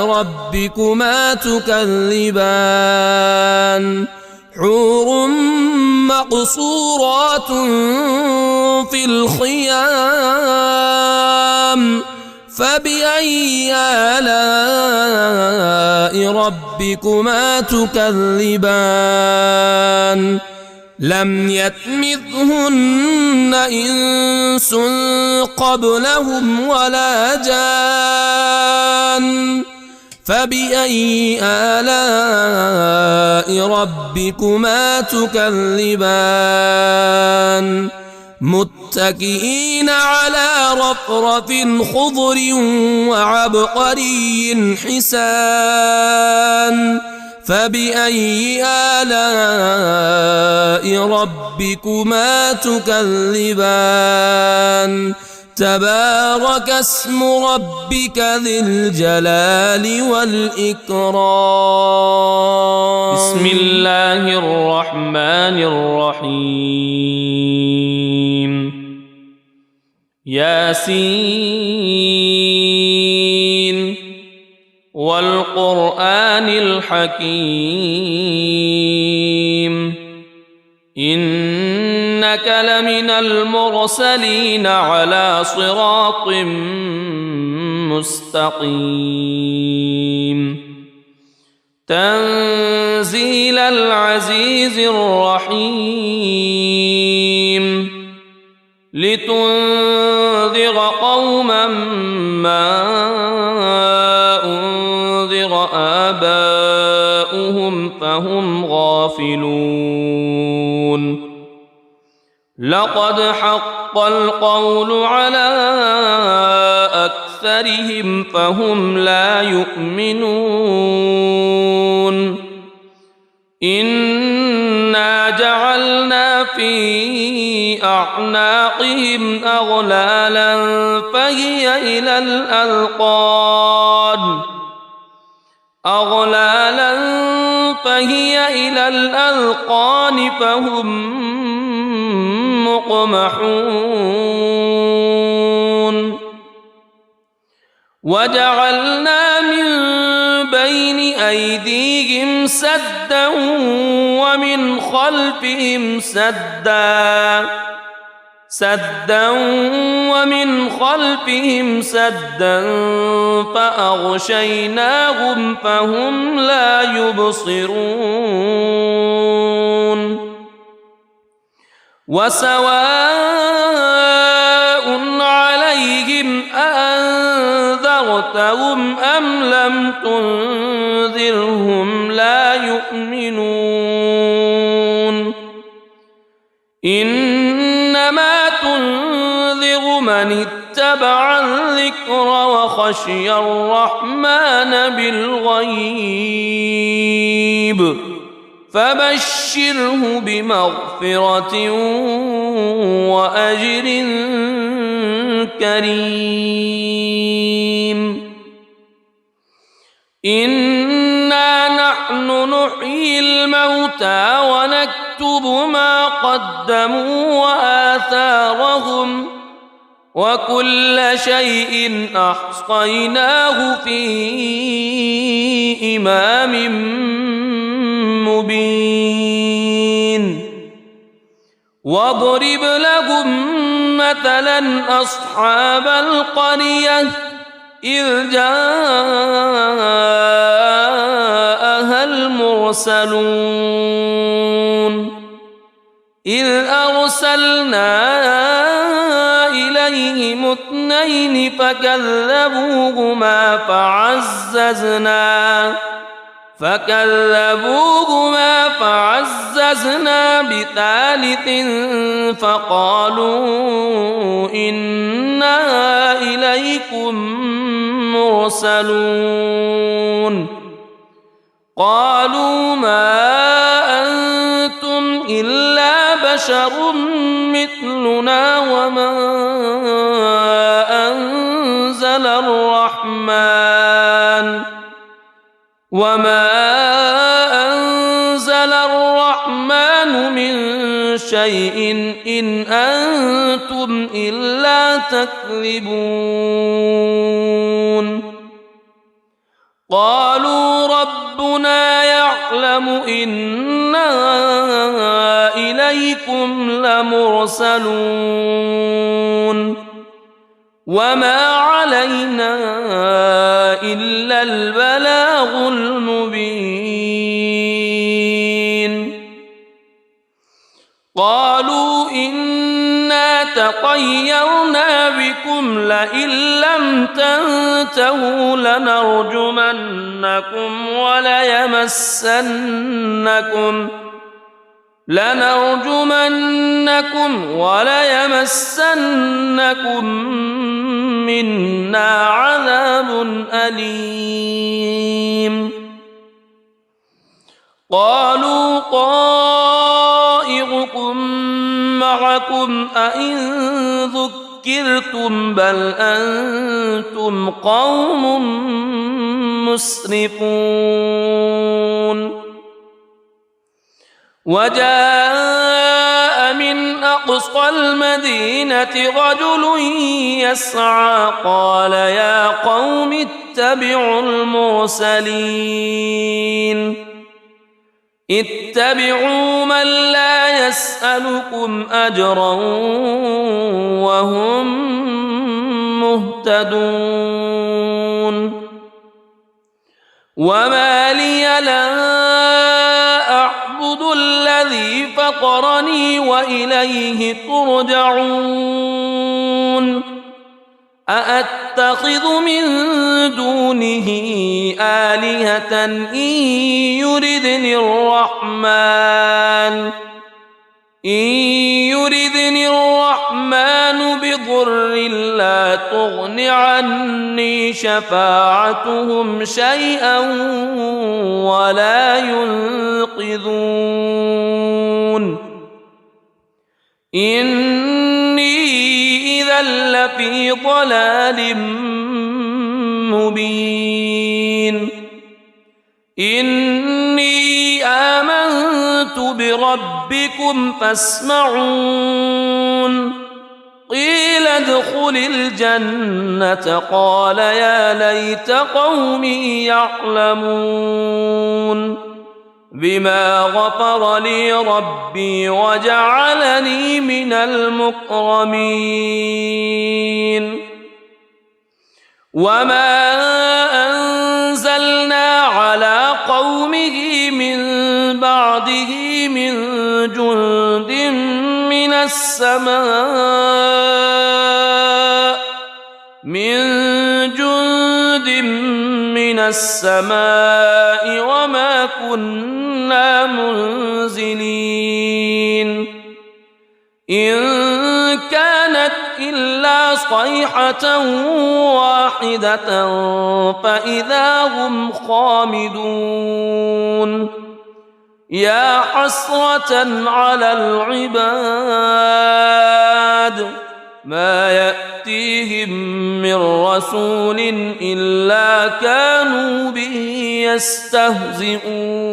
ربكما تكذبان حور مقصورات في الخيام فبأي آلاء ربكما تكذبان لم يطمثهن إنس قبلهم ولا جان فبأي آلاء ربكما تكذبان متكئين على رفرف خضر وعبقري حسان فبأي آلاء ربكما تكذبان تبارك اسم ربك ذي الجلال والإكرام. بسم الله الرحمن الرحيم. ياسين والقرآن الحكيم إنك لمن المرسلين على صراط مستقيم تنزيل العزيز الرحيم لتنذر قوما ما أنذر آباؤهم فهم غافلون لقد حق القول على أكثرهم فهم لا يؤمنون إنا جعلنا في أعناقهم أغلالا فهي إلى الأذقان فهم مقمحون وجعلنا من بين أيديهم سدا ومن خلفهم سدا فأغشيناهم فهم لا يبصرون وسواء عليهم أأنذرتهم أم لم تنذرهم لا يؤمنون إنما تنذر من اتبع الذكر وخشي الرحمن بالغيب فبشره بمغفرة وأجر كريم إنا نحن نحيي الموتى ونكتب ما قدموا وآثارهم وكل شيء أحصيناه في إمام مبين واضرب لهم مثلا أصحاب القرية إذ جاءها المرسلون إذ أرسلنا إليهم اثنين فكذبوهما فعززنا بثالث فقالوا إنا إليكم مرسلون قالوا ما أنتم إلا بشر مثلنا وما أنزل الرحمن من شيء إن أنتم إلا تكذبون قالوا ربنا يعلم إنا إليكم لمرسلون وما علينا إلا البلاغ المبين قالوا إنا تطيرنا بكم لئن لم تنتهوا لنرجمنكم وليمسنكم منا عذاب أليم قالوا طائركم معكم أئن ذكرتم بل أنتم قوم مسرفون وجاء من أقصى المدينة رجل يسعى قال يا قوم اتبعوا اتبعوا من لا يسألكم أجرا وهم مهتدون وما لي لا أعبد الذي فطرني وإليه ترجعون أأتخذ من دونه آلهة إن يردني الرحمن بضر لا تغن عني شفاعتهم شيئا ولا ينقذون إني إذا لفي ضلال مبين إني آمنت بربكم فاسمعون قيل ادخل الجنة قال يا ليت قومي يعلمون بما غفر لي ربي وجعلني من المكرمين وما أنزلنا على قومه من بعده من جند من السماء وما كنا منزلين إن كانت إلا صيحة واحدة فإذا هم خامدون يا حسرة على العباد ما يأتيهم من رسول إلا كانوا به يستهزئون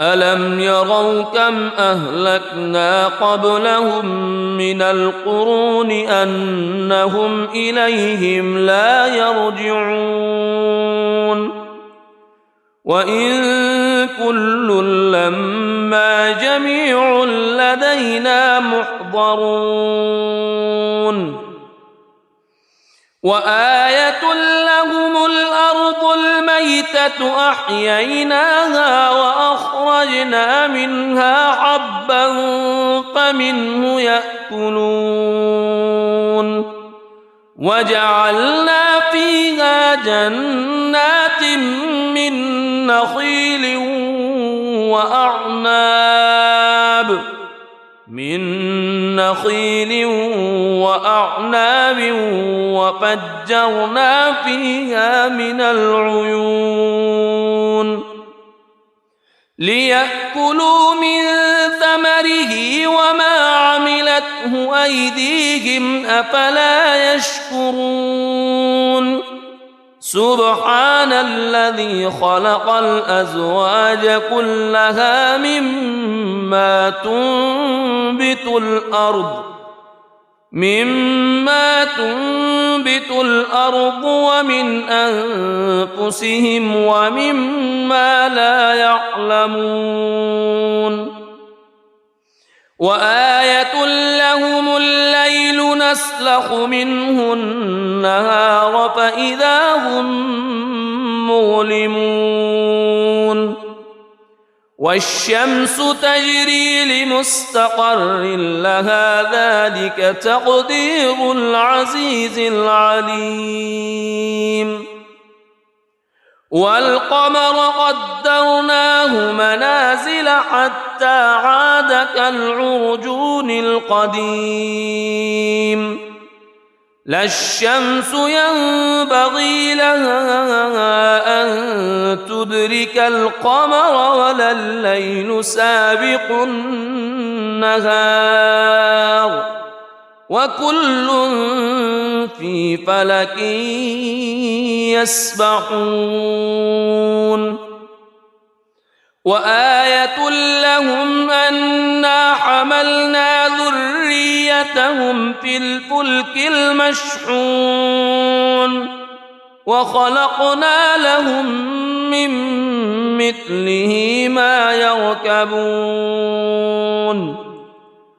ألم يروا كم أهلكنا قبلهم من القرون أنهم إليهم لا يرجعون وإن كل لما جميع لدينا محضرون وآية لهم الأرض الميتة أحييناها وأخرجنا منها حبا فمنه يأكلون وجعلنا فيها جنات من نخيل وأعناب وفجرنا فيها من العيون ليأكلوا من ثمره وما عملته أيديهم أفلا يشكرون سبحان الذي خلق الأزواج كلها مما تنبت الأرض مما تنبت الأرض ومن أنفسهم ومما لا يعلمون وآية لهم الليل نسلخ منه النهار فإذا هم مظلمون والشمس تجري لمستقر لها ذلك تقدير العزيز العليم والقمر قدرناه منازل حتى عاد كالعرجون القديم لا الشمس ينبغي لها أن تدرك القمر ولا الليل سابق النهار وكل في فلك يسبحون وآية لهم أنا حملنا ذريتهم في الفلك المشحون وخلقنا لهم من مثله ما يركبون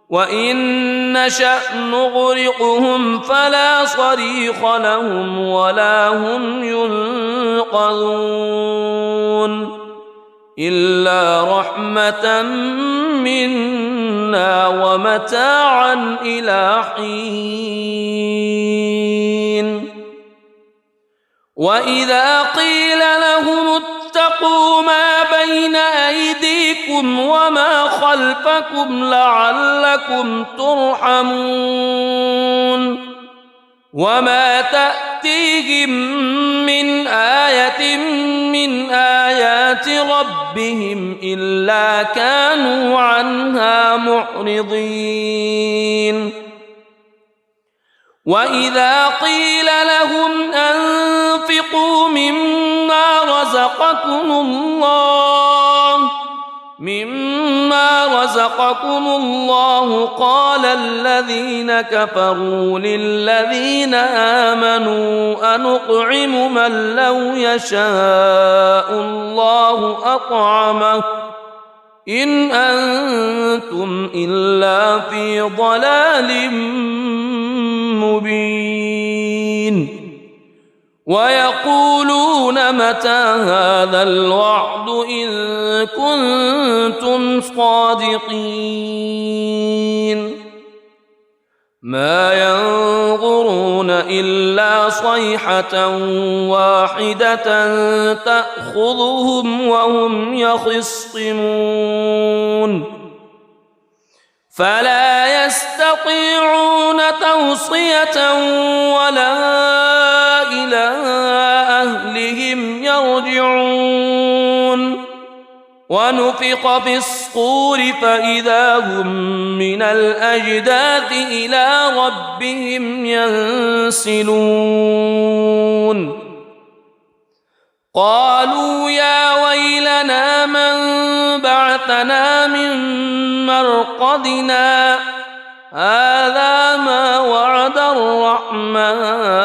وإن نشأ نغرقهم فلا صريخ لهم ولا هم ينقذون إلا رحمة منا ومتاعا إلى حين وإذا قيل لهم اتقوا ما بين أيديكم وما خلفكم لعلكم ترحمون وما تأتيهم من آية من آيات ربهم إلا كانوا عنها معرضين وإذا قيل لهم أنفقوا مما رزقكم الله قال الذين كفروا للذين آمنوا أنطعم من لو يشاء الله أطعمه إن أنتم إلا في ضلال مبين ويقولون متى هذا الوعد إن كنتم صادقين ما ينظرون إلا صيحة واحدة تأخذهم وهم يخصمون فلا يستطيعون توصية ولا إلى أهلهم يرجعون ونفخ في الصور فإذا هم من الأجداث إلى ربهم ينسلون قالوا يا ويلنا من بعثنا من مرقدنا هذا ما وعد الرحمن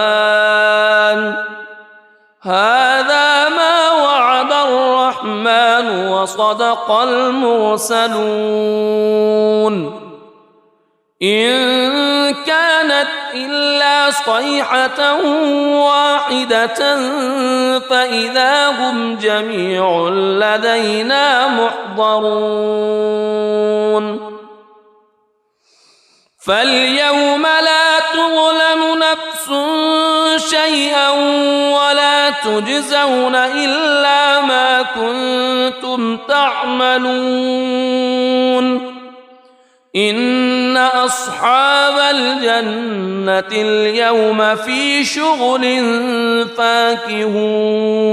وصدق المرسلون إن كانت إلا صيحة واحدة فإذا هم جميع لدينا محضرون فاليوم لا تظلم نفس شيئا ولا تجزون إلا ما كنتم تعملون إن أصحاب الجنة اليوم في شغل فاكهون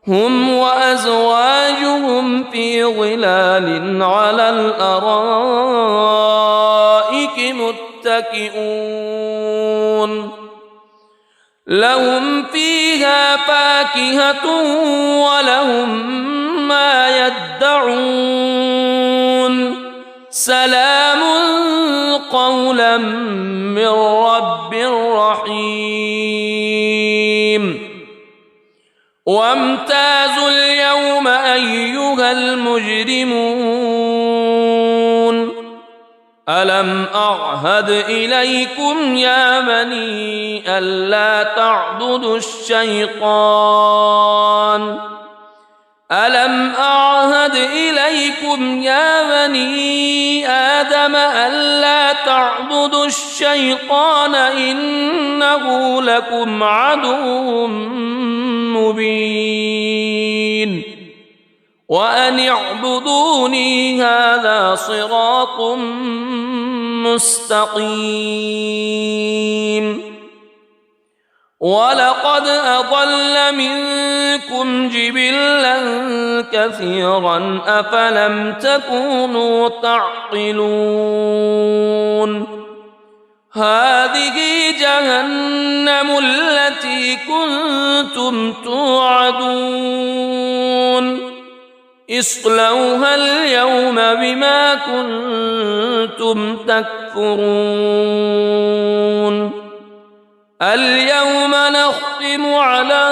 هم وأزواجهم في ظلال على الأرائك متكئون لهم فيها فاكهة ولهم ما يدعون سلام قولا من رب رحيم وامتازوا اليوم أيها المجرمون ألم أعهد إليكم يا بني ألا تعبدوا الشيطان ألم أعهد إليكم يا بني آدم ألا تعبدوا الشيطان إنه لكم عدو مبين وأن اعبدوني هذا صراط مستقيم ولقد أضل منكم جبلا كثيرا أفلم تكونوا تعقلون هذه جهنم التي كنتم توعدون اصلوها اليوم بما كنتم تكفرون اليوم نختم على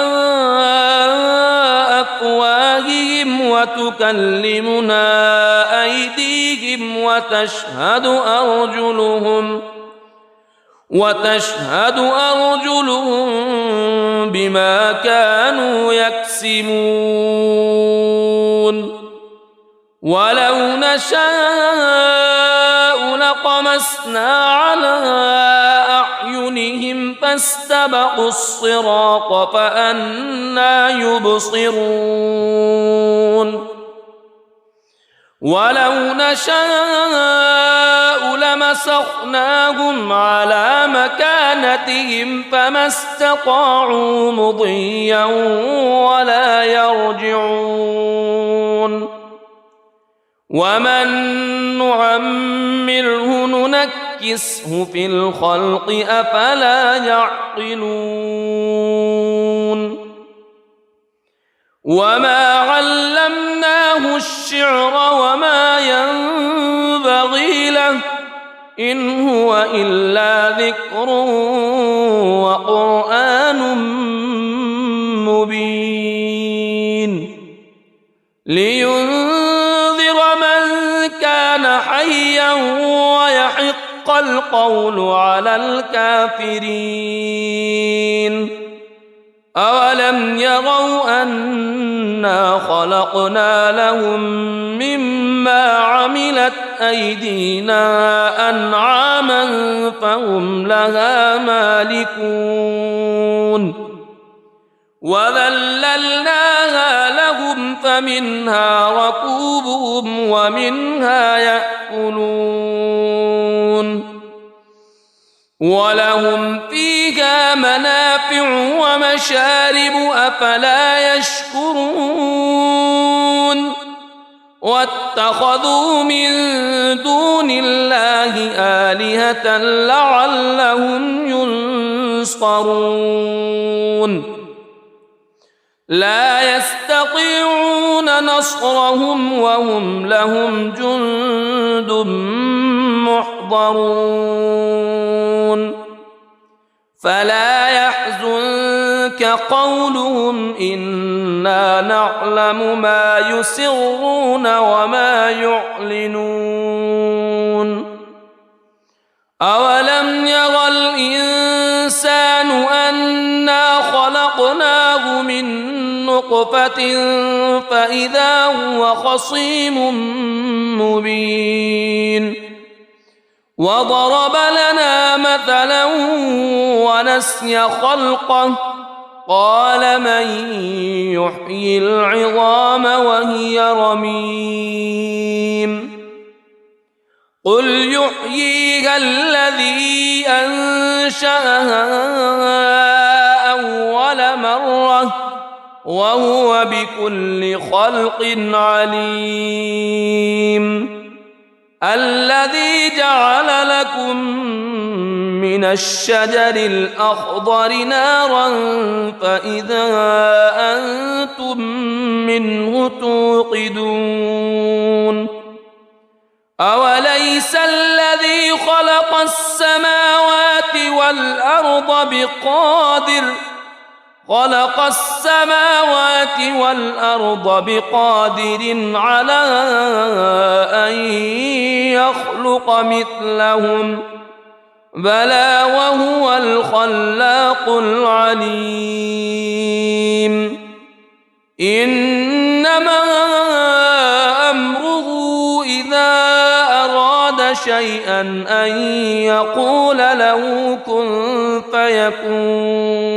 أفواههم وتكلمنا أيديهم وتشهد أرجلهم بما كانوا يكسبون ولو نشاء لطمسنا على أعينهم فاستبقوا الصراط فأنى يبصرون ولو نشاء لمسخناهم على مكانتهم فما استطاعوا مضيا ولا يرجعون ومن نعمره ننكسه في الخلق أفلا يعقلون وما علمناه الشعر وما ينبغي له إن هو إلا ذكر وقرآن مبين لينذر من كان حيا ويحق القول على الكافرين أولم يروا أنا خلقنا لهم مما عملت أيدينا أنعاما فهم لها مالكون وذللناها لهم فمنها ركوبهم ومنها يأكلون ولهم فيها منافع ومشارب أفلا يشكرون واتخذوا من دون الله آلهة لعلهم ينصرون لا يستطيعون نصرهم وهم لهم جند محضرون فلا يحزنك قولهم إنا نعلم ما يسرون وما يعلنون أولم يرى الإنسان أنا خلقناه من نطفة فإذا هو خصيم مبين وضرب لنا مثلا ونسي خلقه قال من يحيي العظام وهي رميم قل يحييها الذي أنشأها أول مرة وهو بكل خلق عليم الذي جعل لكم من الشجر الأخضر نارا فإذا أنتم منه توقدون أوليس الذي خلق والأرض بقادر على أن يخلق مثلهم بلى وهو الخلاق العليم إنما أمره إذا أراد شيئا أن يقول له كن فيكون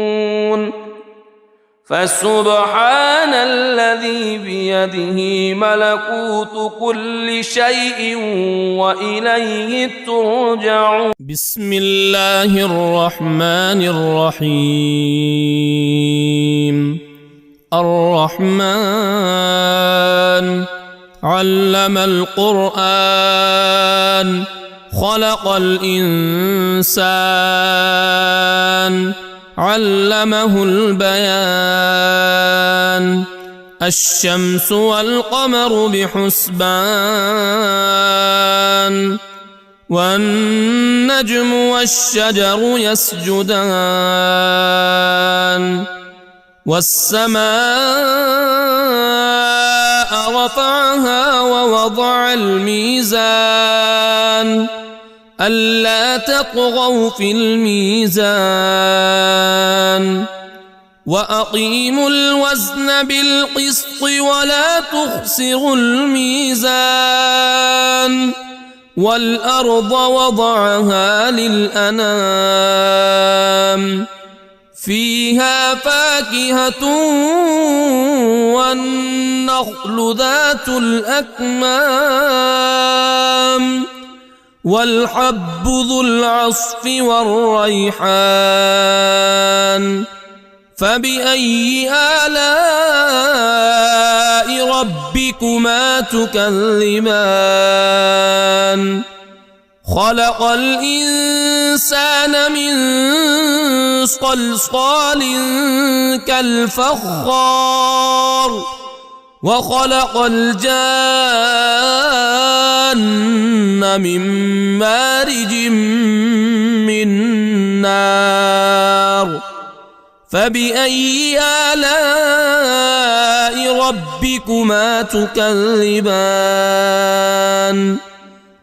فسبحان الذي بيده ملكوت كل شيء وإليه ترجعون. بسم الله الرحمن الرحيم. الرحمن علم القرآن خلق الإنسان علمه البيان الشمس والقمر بحسبان والنجم والشجر يسجدان والسماء رفعها ووضع الميزان ألا تطغوا في الميزان وأقيموا الوزن بالقسط ولا تخسروا الميزان والأرض وضعها للأنام فيها فاكهة والنخل ذات الأكمام والحب ذو العصف والريحان فبأي آلاء ربكما تكذبان خلق الإنسان من صلصال كالفخار وخلق الجان من مارج من نار فبأي آلاء ربكما تكذبان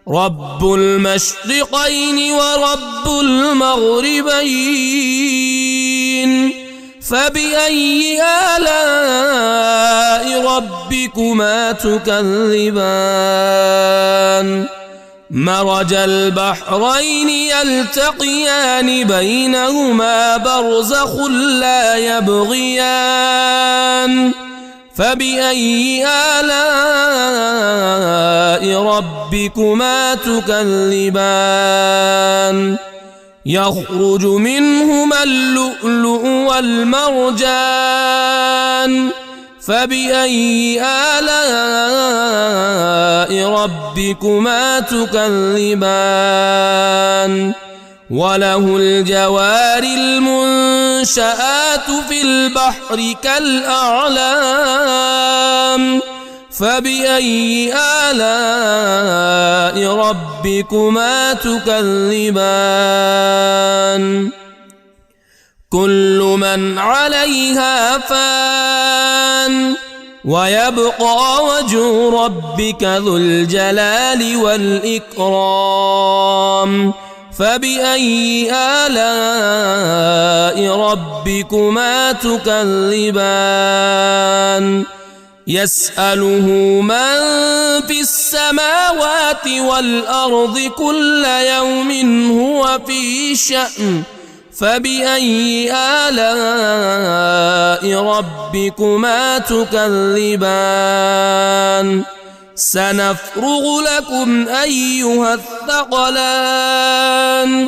رب المشرقين ورب المغربين فبأي آلاء ربكما تكذبان مرج البحرين يلتقيان بينهما برزخ لا يبغيان فبأي آلاء ربكما تكذبان يخرج منهما اللؤلؤ والمرجان فبأي آلاء ربكما تكذبان وله الجوار المنشآت في البحر كالأعلام فبأي آلاء ربكما تكذبان كل من عليها فان ويبقى وجه ربك ذو الجلال والإكرام فبأي آلاء ربكما تكذبان يسأله من في السماوات والأرض كل يوم هو في شأن فبأي آلاء ربكما تكذبان سنفرغ لكم أيها الثقلان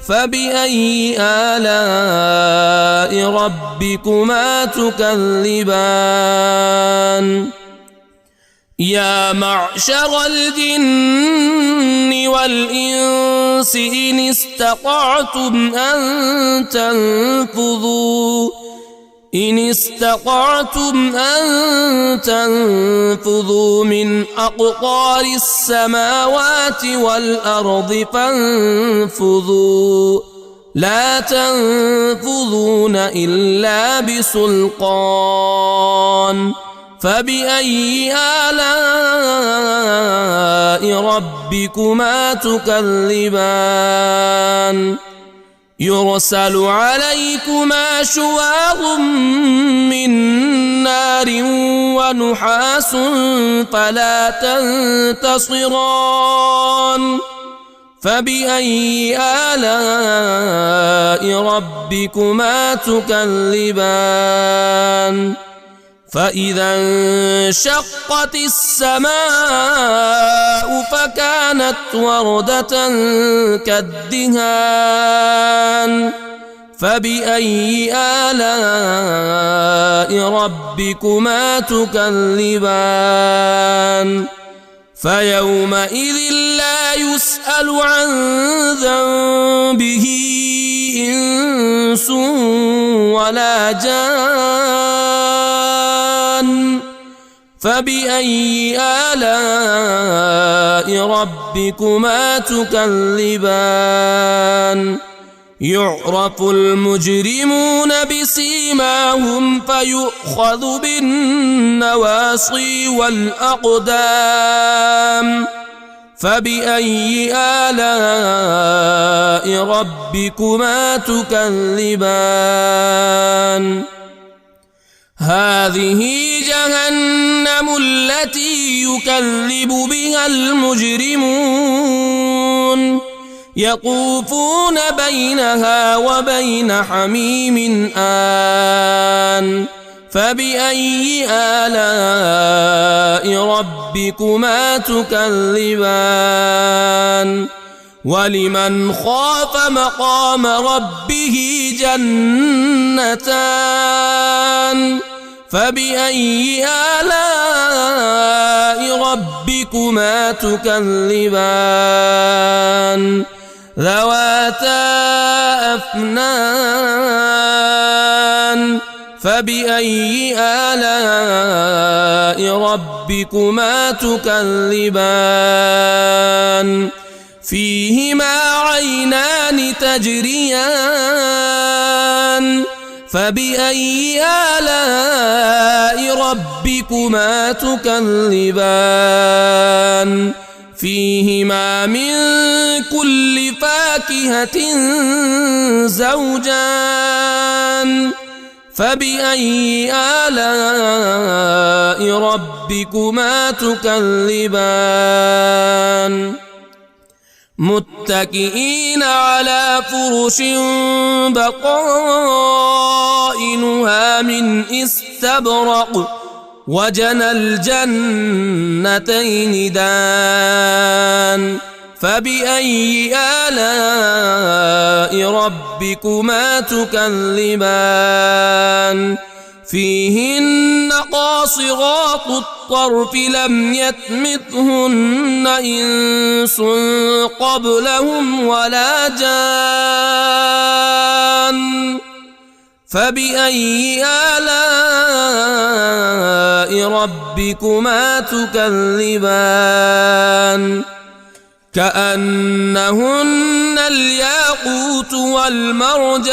فبأي آلاء ربكما تكذبان يا معشر الجن والإنس إن استطعتم أن تنفذوا من أقطار السماوات والأرض فانفذوا لا تنفذون إلا بسلطان فبأي آلاء ربكما تكذبان يرسل عليكما شواظ من نار ونحاس فلا تنتصران فبأي آلاء ربكما تكذبان فإذا انشقت السماء فكانت وردة كالدهان فبأي آلاء ربكما تكذبان فيومئذ لا يسأل عن ذنبه إنس ولا جان فبأي آلاء ربكما تكذبان يعرف المجرمون بسيماهم فيؤخذ بالنواصي والأقدام فبأي آلاء ربكما تكذبان هذه جهنم التي يكذب بها المجرمون يطوفون بينها وبين حميم آن فبأي آلاء ربكما تكذبان ولمن خاف مقام ربه جنتان فبأي آلاء ربكما تكذبان ذواتا أفنان فبأي آلاء ربكما تكذبان فيهما عينان تجريان فبأي آلاء ربكما تكذبان فيهما من كل فاكهة زوجان فبأي آلاء ربكما تكذبان متكئين على فرش بطائنها من استبرق وجنى الجنتين دان فبأي آلاء ربكما تكذبان فيهن قاصرات الطرف لم يطمثهن إنس قبلهم ولا جان فبأي آلاء ربكما تكذبان كأنهن الياقوت والمرجان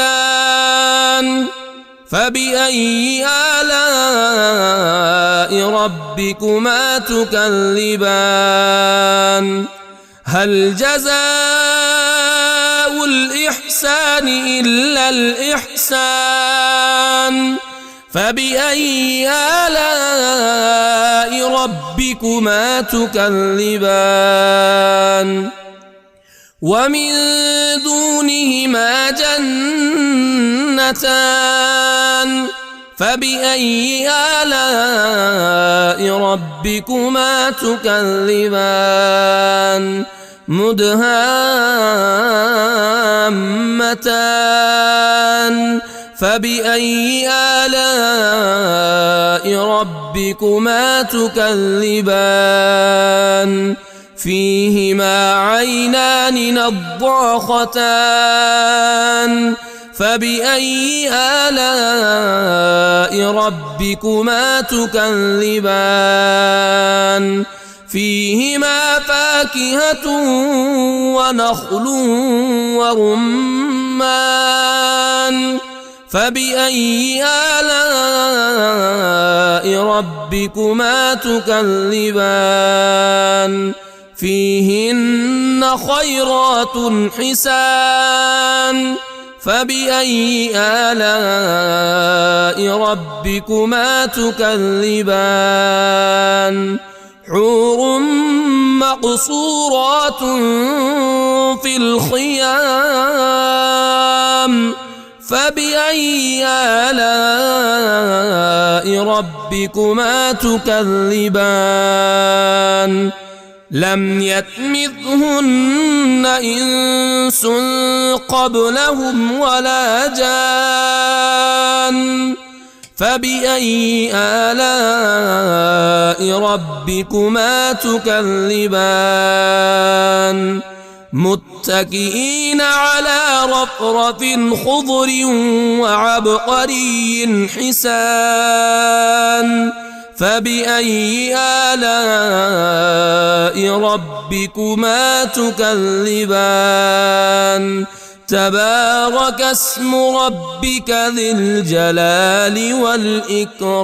فبأي آلاء ربكما تكذبان هل جزاء الإحسان إلا الإحسان فبأي آلاء ربكما تكذبان ومن دونهما جنتان فبأي آلاء ربكما تكذبان مدهامتان فبأي آلاء ربكما تكذبان فيهما عينان نضاختان فبأي آلاء ربكما تكذبان فيهما فاكهة ونخل ورمان الرحمن فبأي آلاء ربكما تكذبان فيهن خيرات حسان فبأي آلاء ربكما تكذبان حور مقصورات في الخيام فبأي آلاء ربكما تكذبان لم يطمثهن إنس قبلهم ولا جان فبأي آلاء ربكما تكذبان متكئين على رفرف خضر وعبقري حسان فبأي آلاء ربكما تكذبان تبارك اسم ربك ذي الجلال والإكرام